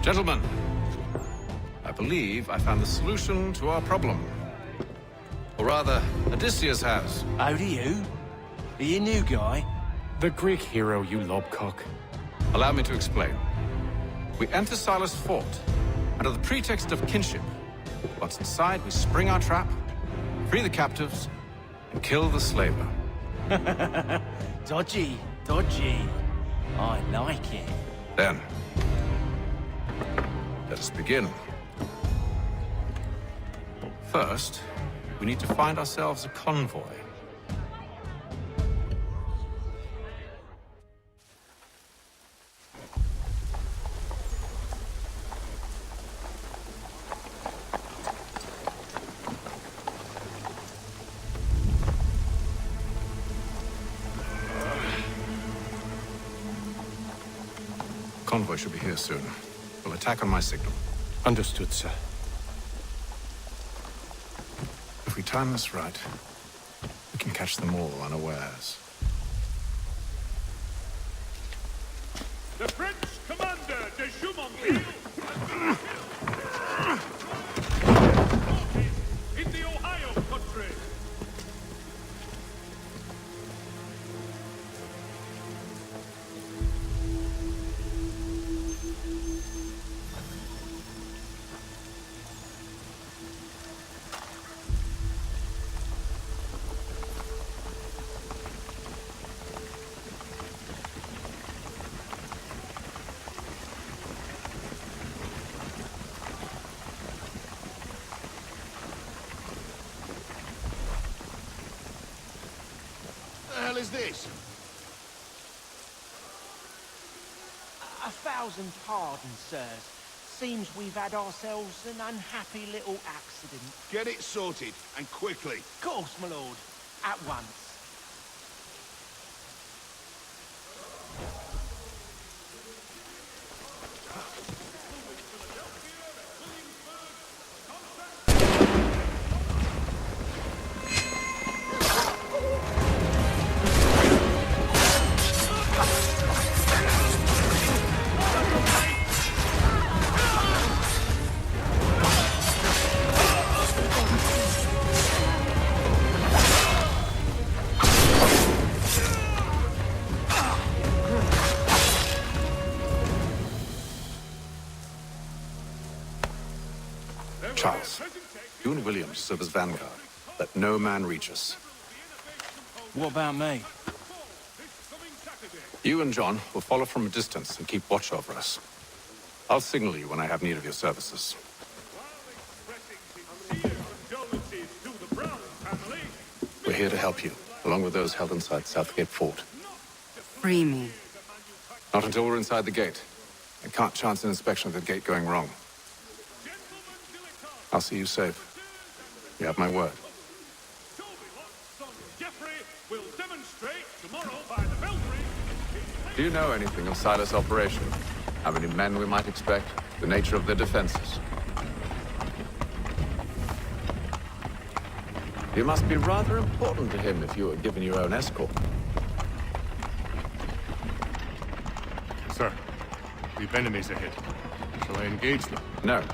Gentlemen, I believe I found the solution to our problem. Or rather, Odysseus has. How do you? Are you a new guy? The Greek hero, you lobcock. Allow me to explain. We enter Silas' fort, under the pretext of kinship. Once inside, we spring our trap, free the captives, and kill the slaver. Dodgy, dodgy. I like it. Then, let us begin. First, we need to find ourselves a convoy. Convoy should be here soon. We'll attack on my signal. Understood, sir. If we time this right, we can catch them all unawares. The French commander de Jumonville in the Ohio country. The hell is this? 1,000 pardons, sirs. Seems we've had ourselves an unhappy little accident. Get it sorted, and quickly. Of course, my lord. At once. Charles, you and Williams serve as vanguard. Let no man reach us. What about me? You and John will follow from a distance and keep watch over us. I'll signal you when I have need of your services. We're here to help you, along with those held inside Southgate Fort. Free me. Not until we're inside the gate. I can't chance an inspection of the gate going wrong. I'll see you safe. You have my word. Do you know anything of Silas' operation? How many men we might expect? The nature of their defenses? You must be rather important to him if you were given your own escort. Sir, we've enemies ahead. Shall I engage them? No.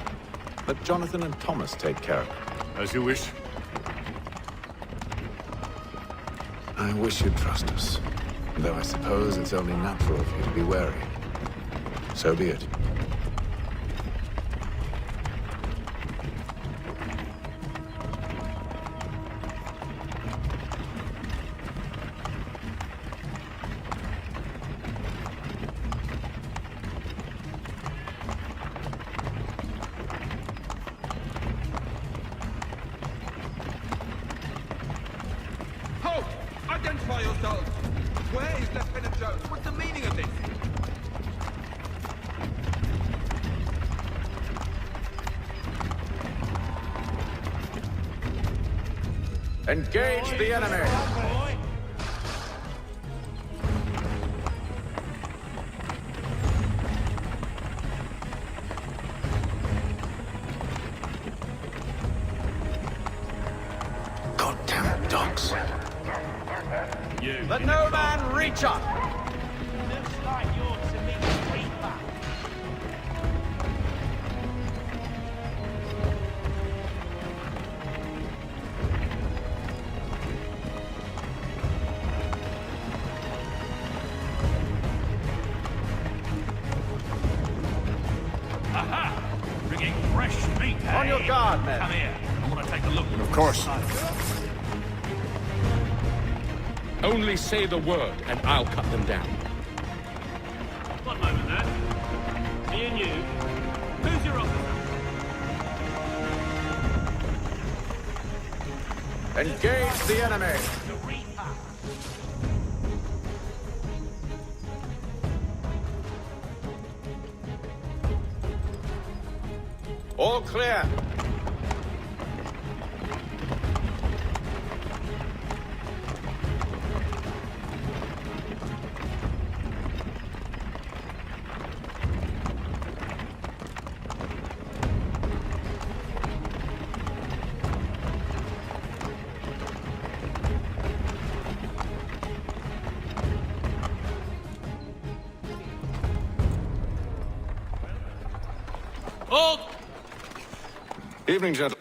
Let Jonathan and Thomas take care of it. As you wish. I wish you'd trust us. Though I suppose it's only natural for you to be wary. So be it. Halt! Identify yourselves! Where is Lieutenant Jones? What's the meaning of this? Engage the enemy! Goddamn dogs. Let no man reach up! Looks like you're to meet the Reaper. Aha! Bringing fresh meat, On your guard, men. Come here. I want to take a look. Of course. Only say the word, and I'll cut them down. One moment there. Me and you. Who's your officer? Engage the enemy! The Reaper. All clear. Hold! Evening, gentlemen.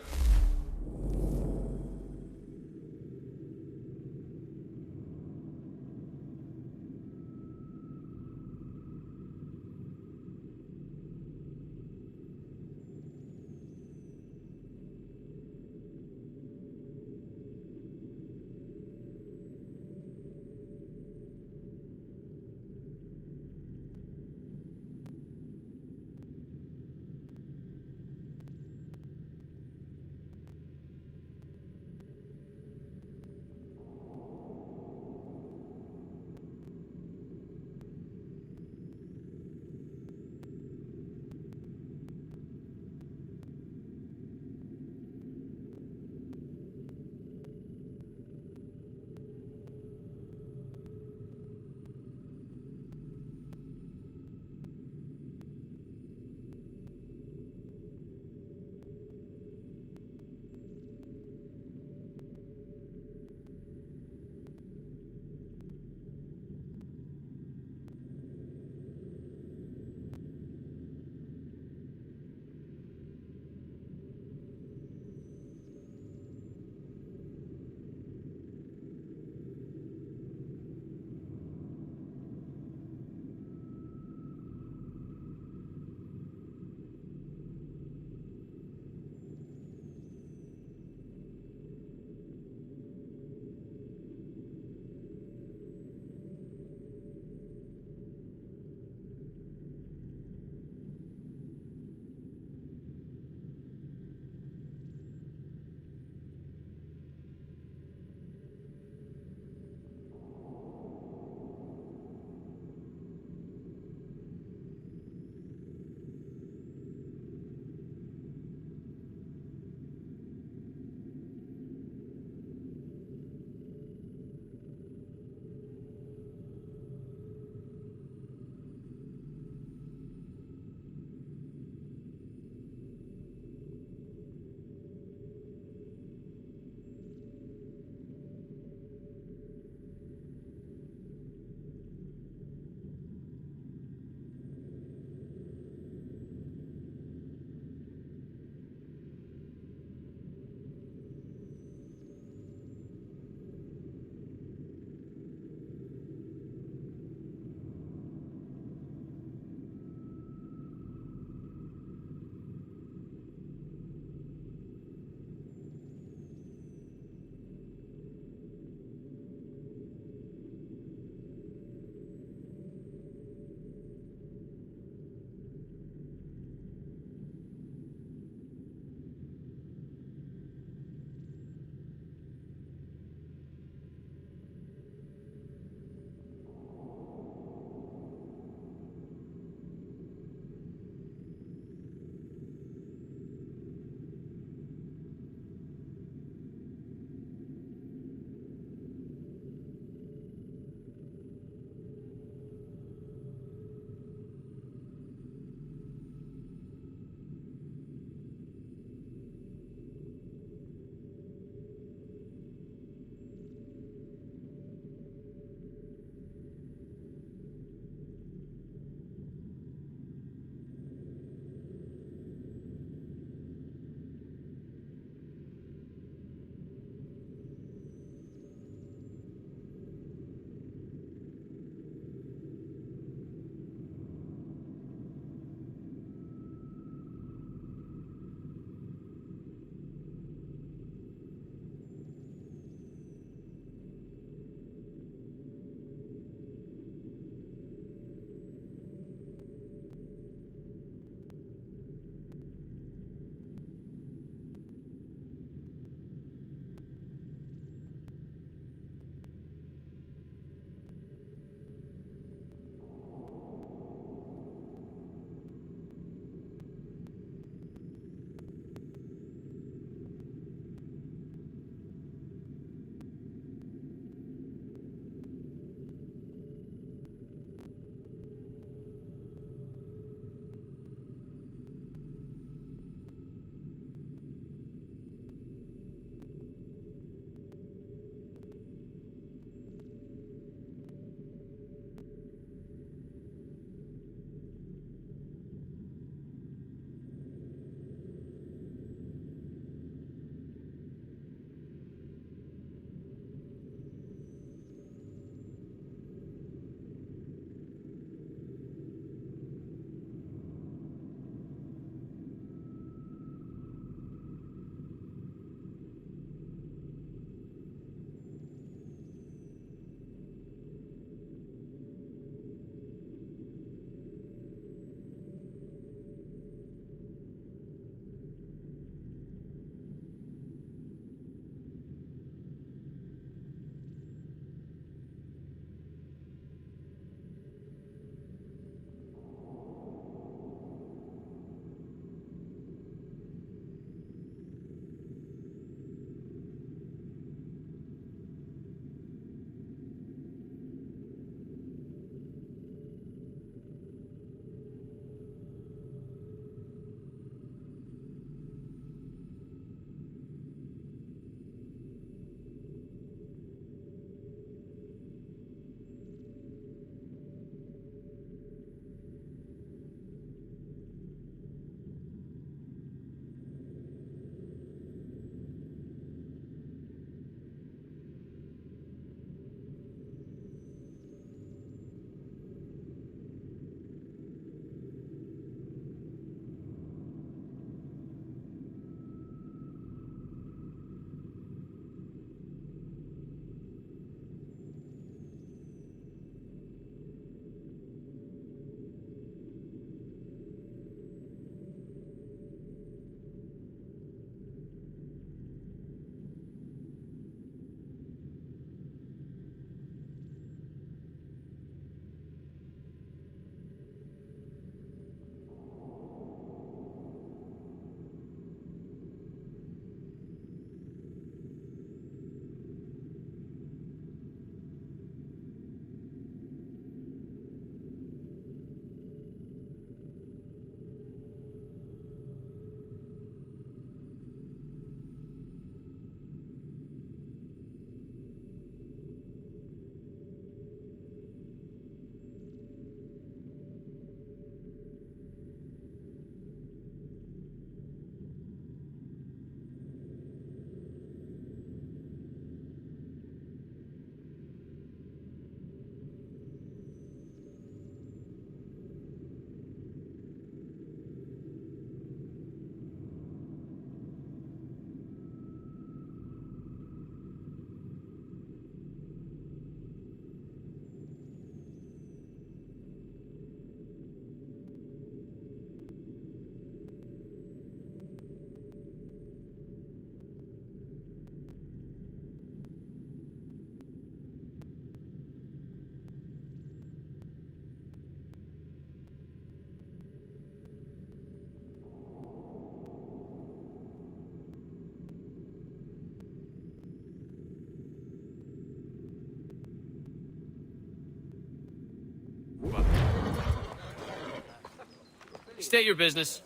State your business.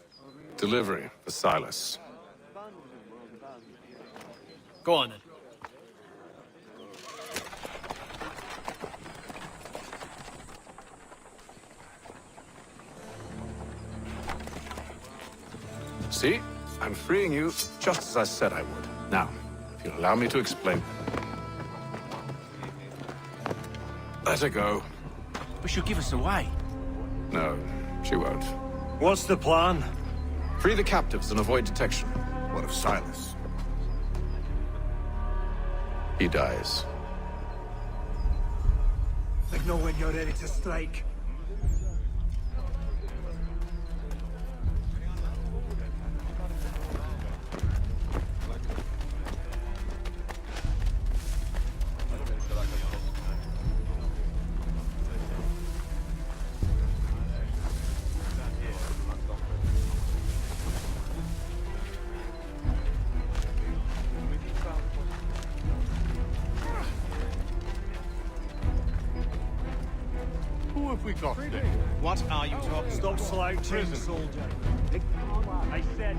Delivery for Silas. Go on, then. See? I'm freeing you just as I said I would. Now, if you'll allow me to explain. Let her go. But she'll give us away. No, she won't. What's the plan? Free the captives and avoid detection. What of Silas? He dies. Like know when you're ready to strike. Who have we got there? What are you talking Stop about? slouching, soldier. I said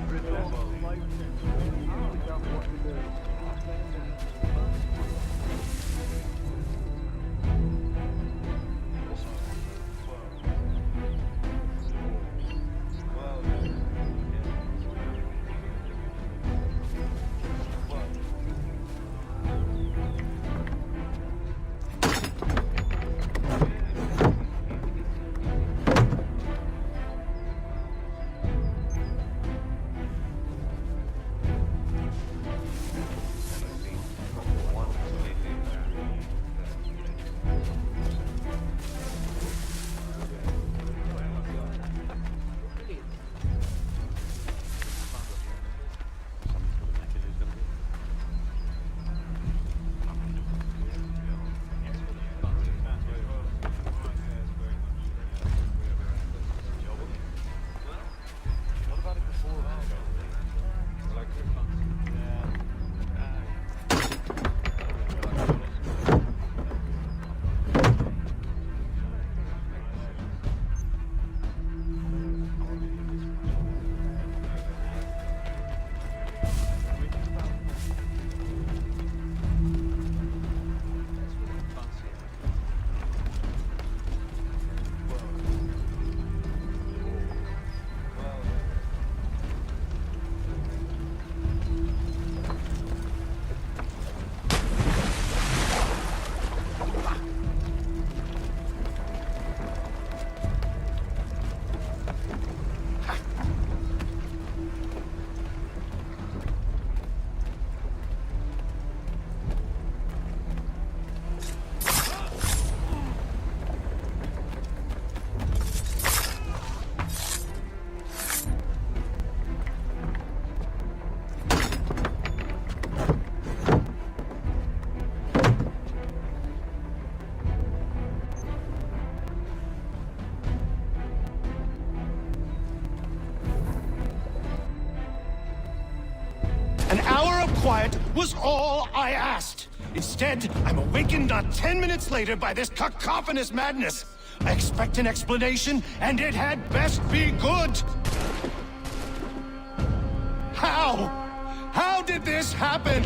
An hour of quiet was all I asked. Instead, I'm awakened not 10 minutes later by this cacophonous madness. I expect an explanation, and it had best be good. How? How did this happen?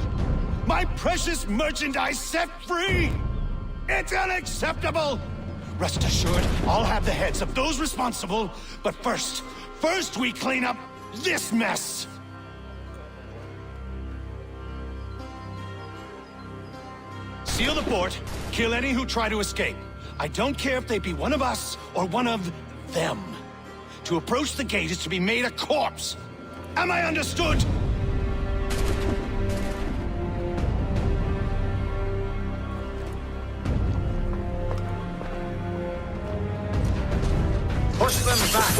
My precious merchandise set free! It's unacceptable! Rest assured, I'll have the heads of those responsible, but first we clean up this mess! Seal the fort, kill any who try to escape. I don't care if they be one of us or one of them. To approach the gate is to be made a corpse. Am I understood? Push them back!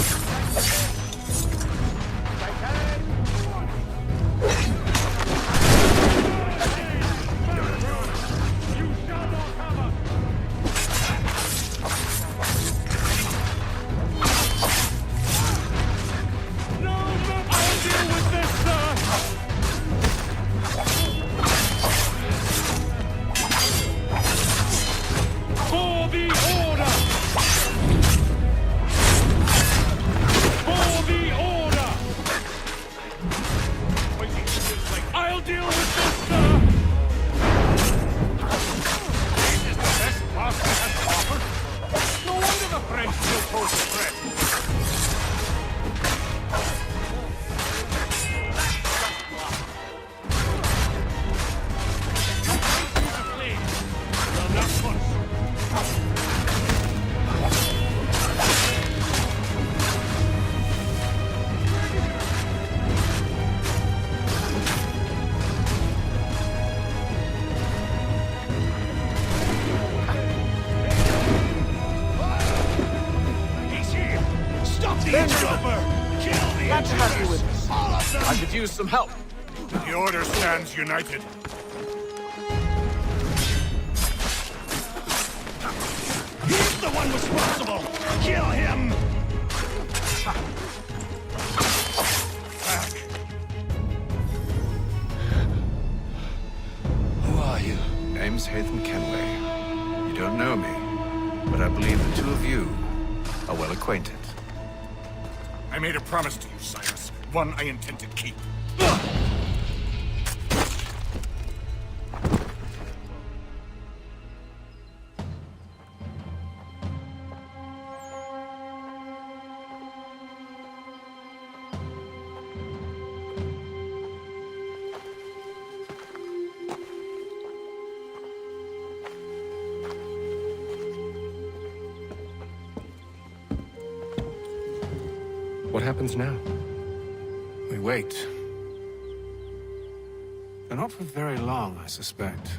For the order! For Glad to have you with us. I could use some help. The Order stands united. He's the one responsible! Kill him! Who are you? Name's Hatham Kenway. You don't know me, but I believe the two of you are well acquainted. I made a promise to you, Cyrus. One I intend to keep. What happens now? We wait. But not for very long, I suspect.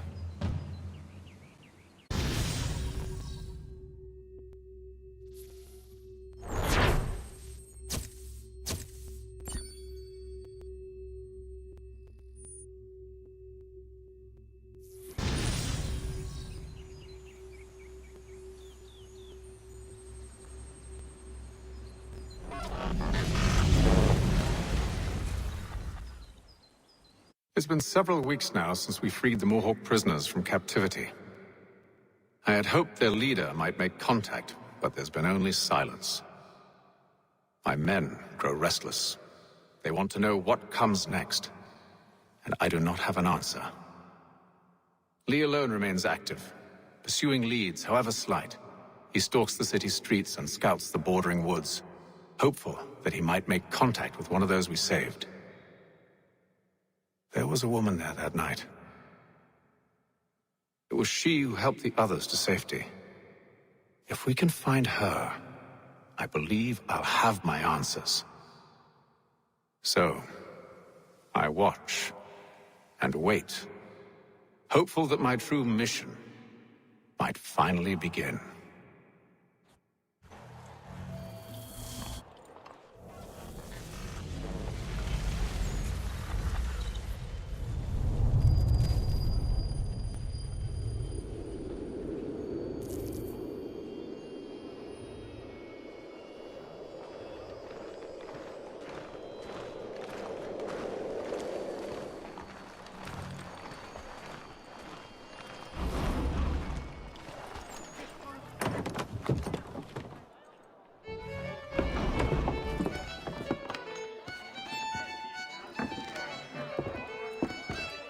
It's been several weeks now since we freed the Mohawk prisoners from captivity. I had hoped their leader might make contact, but there's been only silence. My men grow restless. They want to know what comes next, and I do not have an answer. Lee alone remains active, pursuing leads, however slight. He stalks the city streets and scouts the bordering woods, hopeful that he might make contact with one of those we saved. There was a woman there that night. It was she who helped the others to safety. If we can find her, I believe I'll have my answers. So, I watch and wait, hopeful that my true mission might finally begin.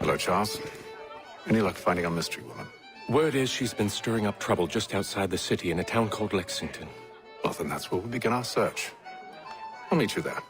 Hello, Charles. Any luck finding our mystery woman? Word is she's been stirring up trouble just outside the city in a town called Lexington. Well, then that's where we begin our search. I'll meet you there.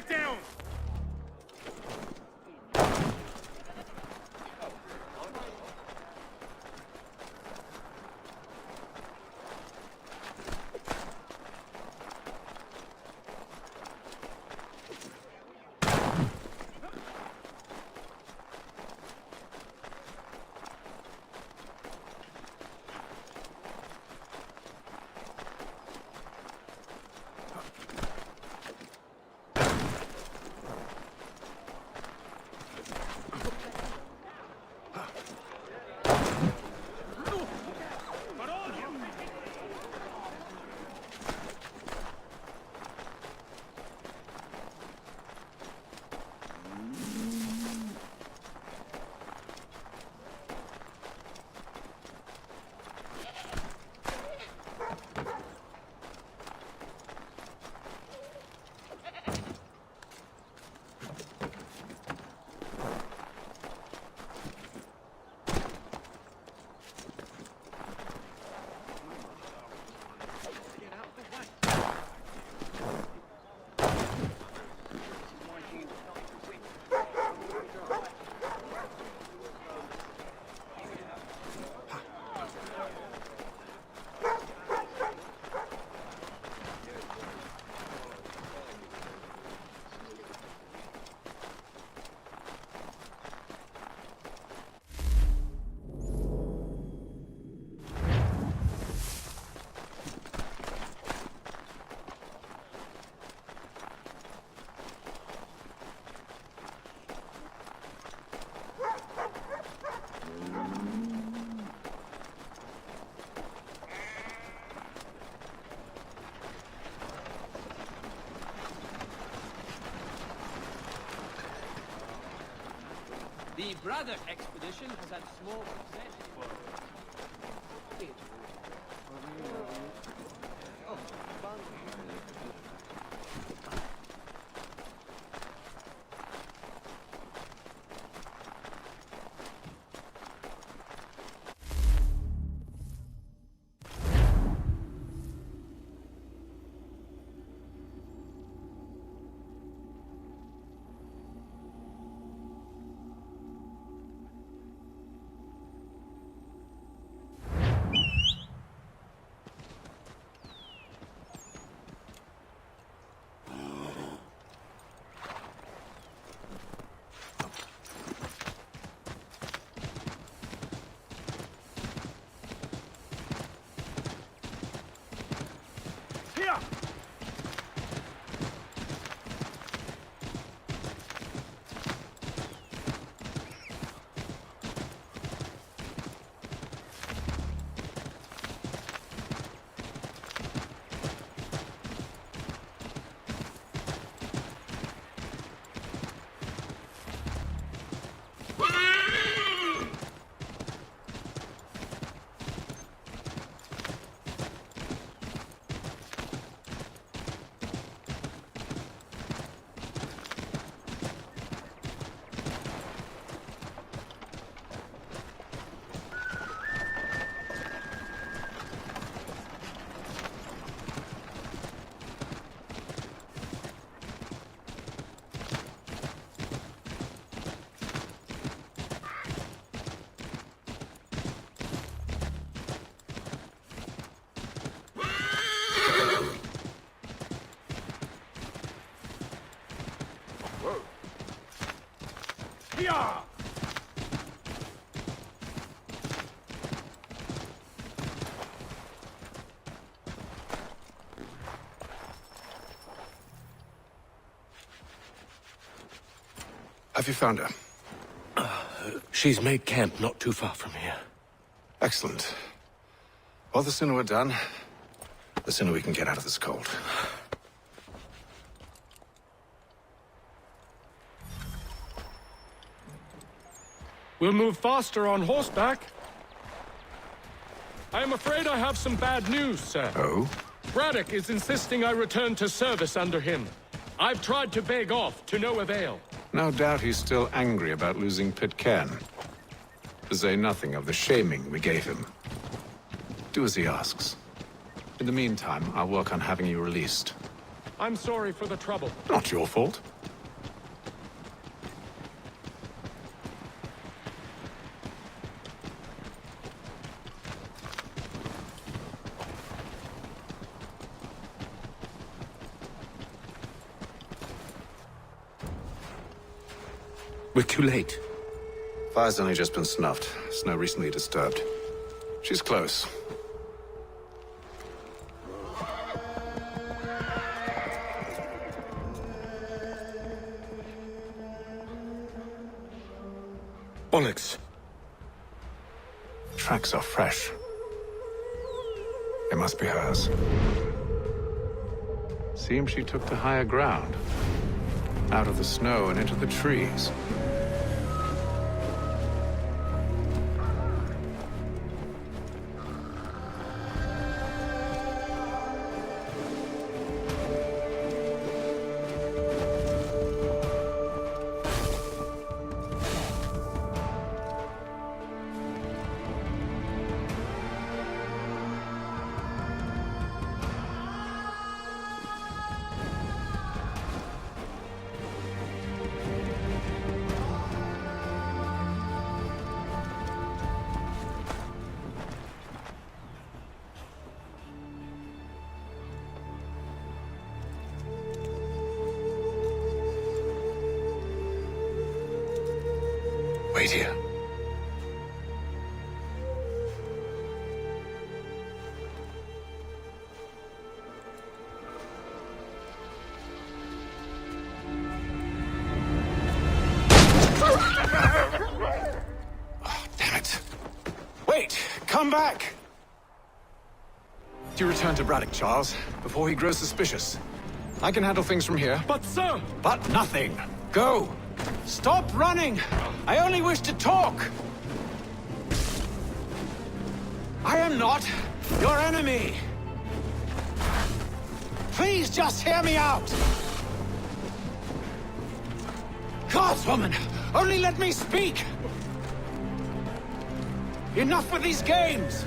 Get down! The Braddock expedition has had small success. Have you found her? She's made camp not too far from here. Excellent. Well, the sooner we're done, the sooner we can get out of this cold. We'll move faster on horseback. I am afraid I have some bad news, sir. Oh? Braddock is insisting I return to service under him. I've tried to beg off, to no avail. No doubt he's still angry about losing Pitcairn. To say nothing of the shaming we gave him. Do as he asks. In the meantime, I'll work on having you released. I'm sorry for the trouble. Not your fault. We're too late. Fire's only just been snuffed. Snow recently disturbed. She's close. Bollocks. Tracks are fresh. It must be hers. Seems she took to higher ground. Out of the snow and into the trees. Wait here. Oh, damn it. Wait! Come back! Do return to Braddock, Charles, before he grows suspicious. I can handle things from here. But sir! But nothing. Go! Stop running! I only wish to talk! I am not your enemy! Please just hear me out! Gods, woman! Only let me speak! Enough with these games!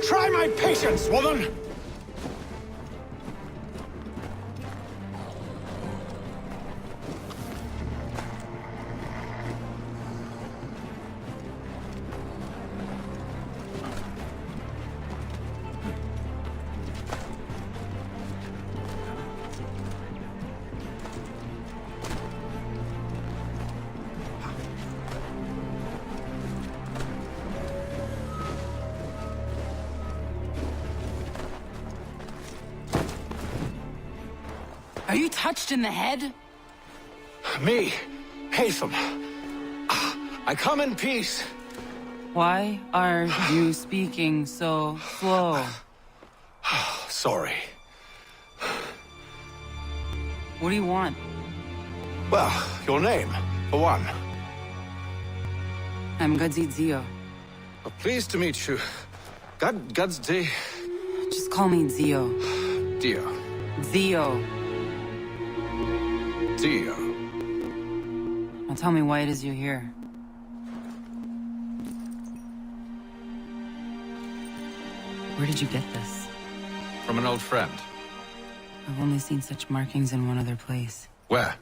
Try my patience, woman! Are you touched in the head? Me, Haytham. I come in peace. Why are you speaking so slow? Sorry. What do you want? Well, your name, for one. I'm Zio. Pleased to meet you. Gadsdi. Just call me Zio. Dio. Zio. Dio. Now tell me why it is you're here. Where did you get this? From an old friend. I've only seen such markings in one other place. Where?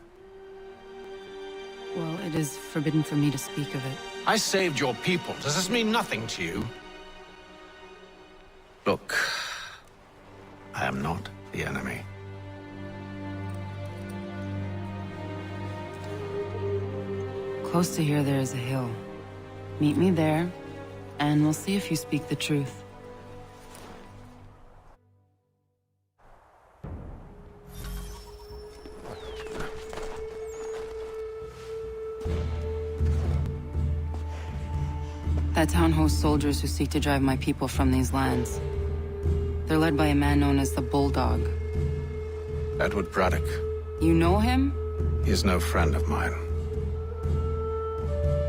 Well, it is forbidden for me to speak of it. I saved your people. Does this mean nothing to you? Look, I am not the enemy. Close to here, there is a hill. Meet me there, and we'll see if you speak the truth. That town hosts soldiers who seek to drive my people from these lands. They're led by a man known as the Bulldog. Edward Braddock. You know him? He is no friend of mine.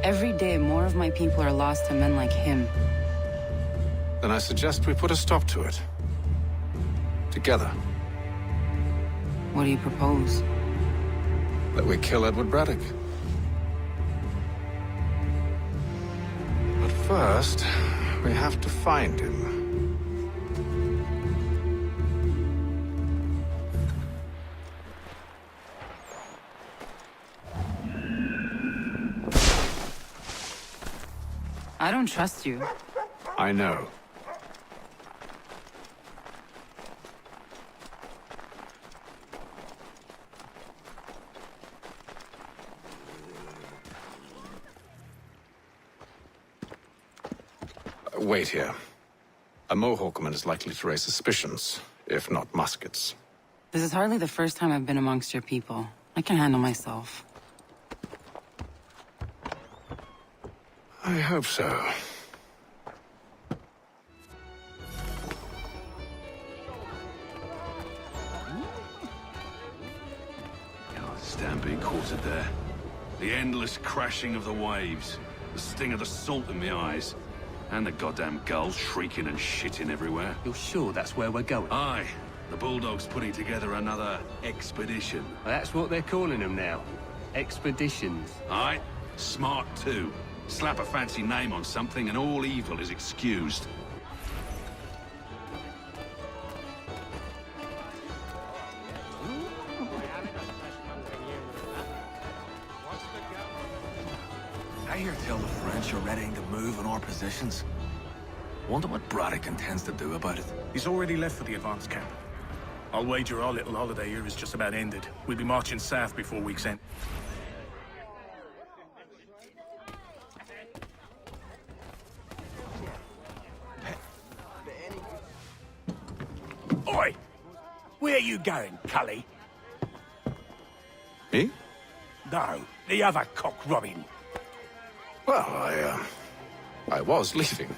Every day, more of my people are lost to men like him. Then I suggest we put a stop to it. Together. What do you propose? That we kill Edward Braddock. But first, we have to find him. I don't trust you. I know. Wait here. A Mohawkman is likely to raise suspicions, if not muskets. This is hardly the first time I've been amongst your people. I can handle myself. I hope so. Stampede quartered there. The endless crashing of the waves. The sting of the salt in my eyes. And the goddamn gulls shrieking and shitting everywhere. You're sure that's where we're going? Aye. The Bulldog's putting together another expedition. That's what they're calling them now. Expeditions. Aye. Smart too. Slap a fancy name on something and all evil is excused. I hear tell the French are readying to move on our positions. Wonder what Braddock intends to do about it. He's already left for the advance camp. I'll wager our little holiday here is just about ended. We'll be marching south before week's end. Oi! Where you going, Cully? Me? No, the other cock Robin. Well, I was leaving.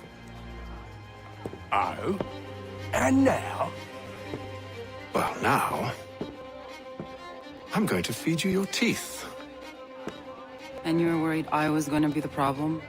Oh? And now? Well, now... I'm going to feed you your teeth. And you were worried I was going to be the problem?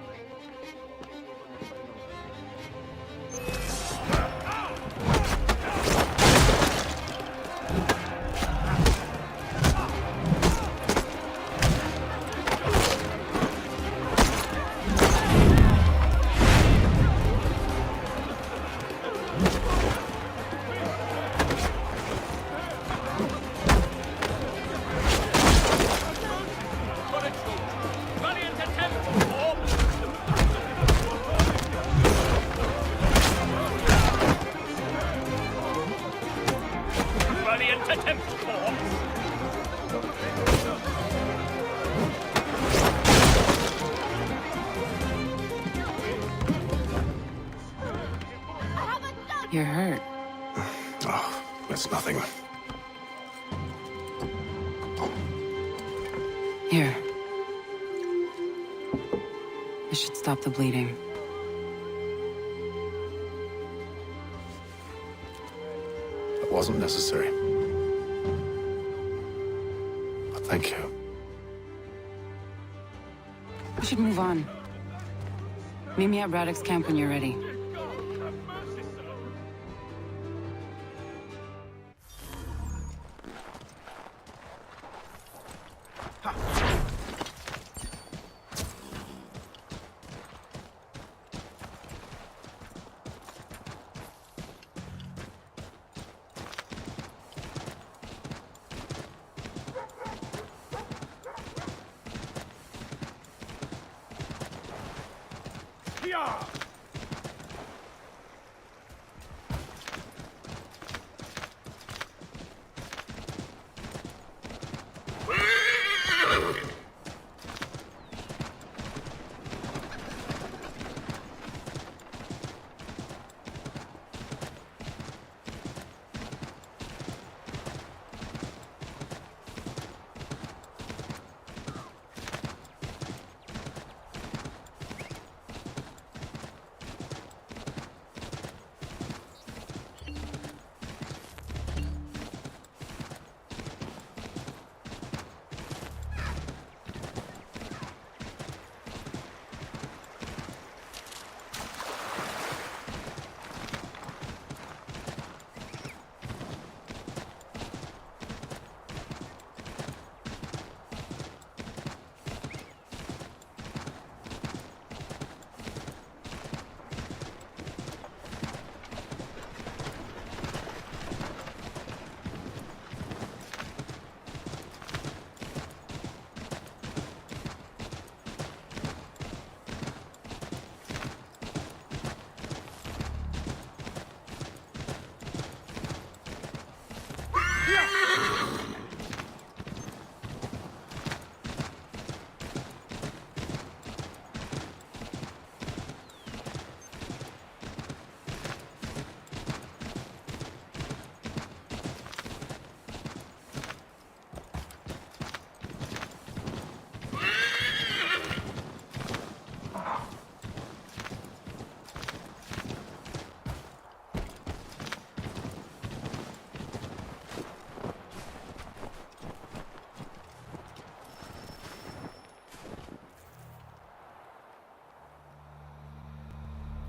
You're hurt. Oh, it's nothing. Here. This should stop the bleeding. That wasn't necessary. But thank you. We should move on. Meet me at Braddock's camp when you're ready.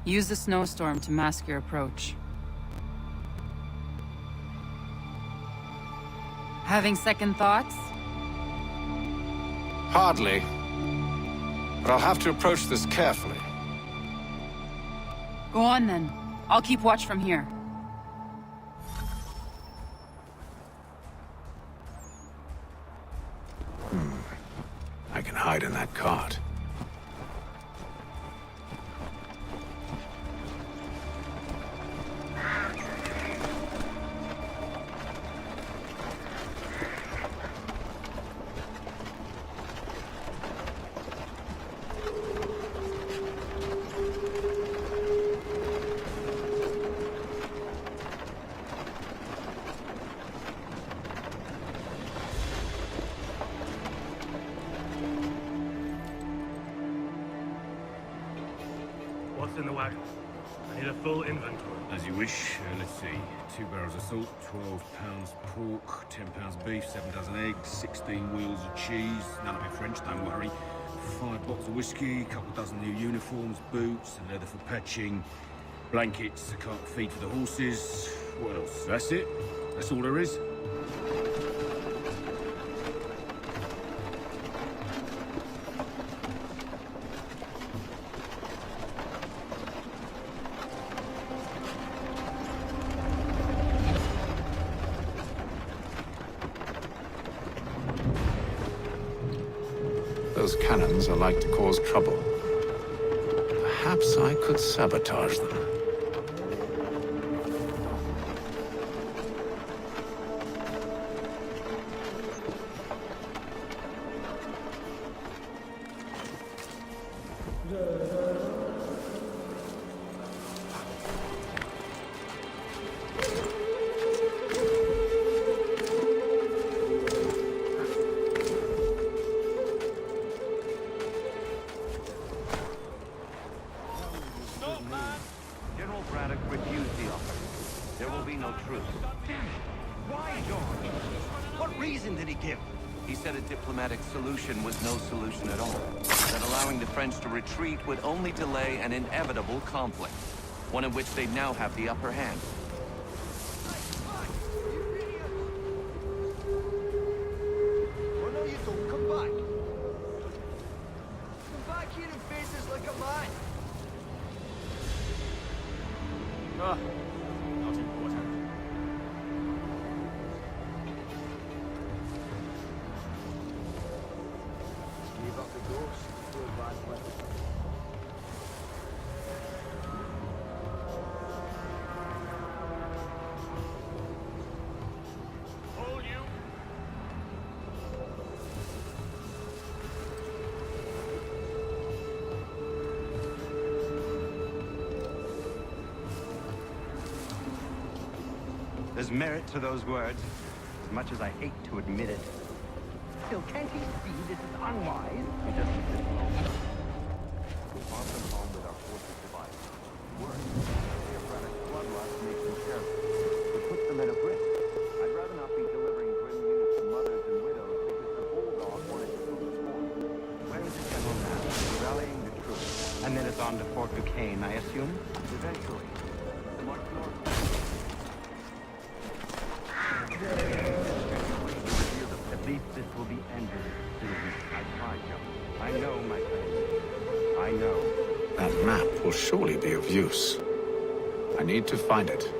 Use the snowstorm to mask your approach. Having second thoughts? Hardly. But I'll have to approach this carefully. Go on then. I'll keep watch from here. I can hide in that cart. What's in the wagon? I need a full inventory. As you wish. Let's see. 2 barrels of salt, 12 pounds pork, 10 pounds beef, 7 dozen eggs, 16 wheels of cheese. None of it French, don't worry. 5 bottles of whiskey, a couple dozen new uniforms, boots, and leather for patching, blankets, a cart feed for the horses. What else? That's it. That's all there is. Those cannons are like to cause trouble. Perhaps I could sabotage them. will be no truce. Damn it! Why, George? What reason did he give? He said a diplomatic solution was no solution at all. That allowing the French to retreat would only delay an inevitable conflict, one in which they'd now have the upper hand. Well, no, you don't. Come back. Come back here and face us like a man. Ah, not important. Leave up the ghost. Feel bad for it. Hold you. There's merit to those words, as much as I hate to admit it. Still, can't he see this is unwise? He doesn't sit alone. We want them home with our forces divided. Worse, the erratic bloodlust makes them careless. It puts them at a risk. I'd rather not be delivering grim news to mothers and widows because the bulldog wanted to do this more. Where is the general now? Rallying the troops. And then it's on to Fort Duquesne, I assume? Eventually. Much more. At least this will be ended soon. I try, Joe. I know, my friend. I know. That map will surely be of use. I need to find it.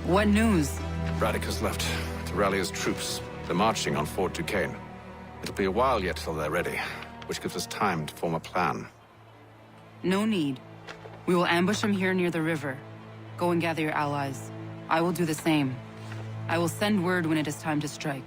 What news? Braddock has left to rally his troops. They're marching on Fort Duquesne. It'll be a while yet till they're ready, which gives us time to form a plan. No need. We will ambush him here near the river. Go and gather your allies. I will do the same. I will send word when it is time to strike.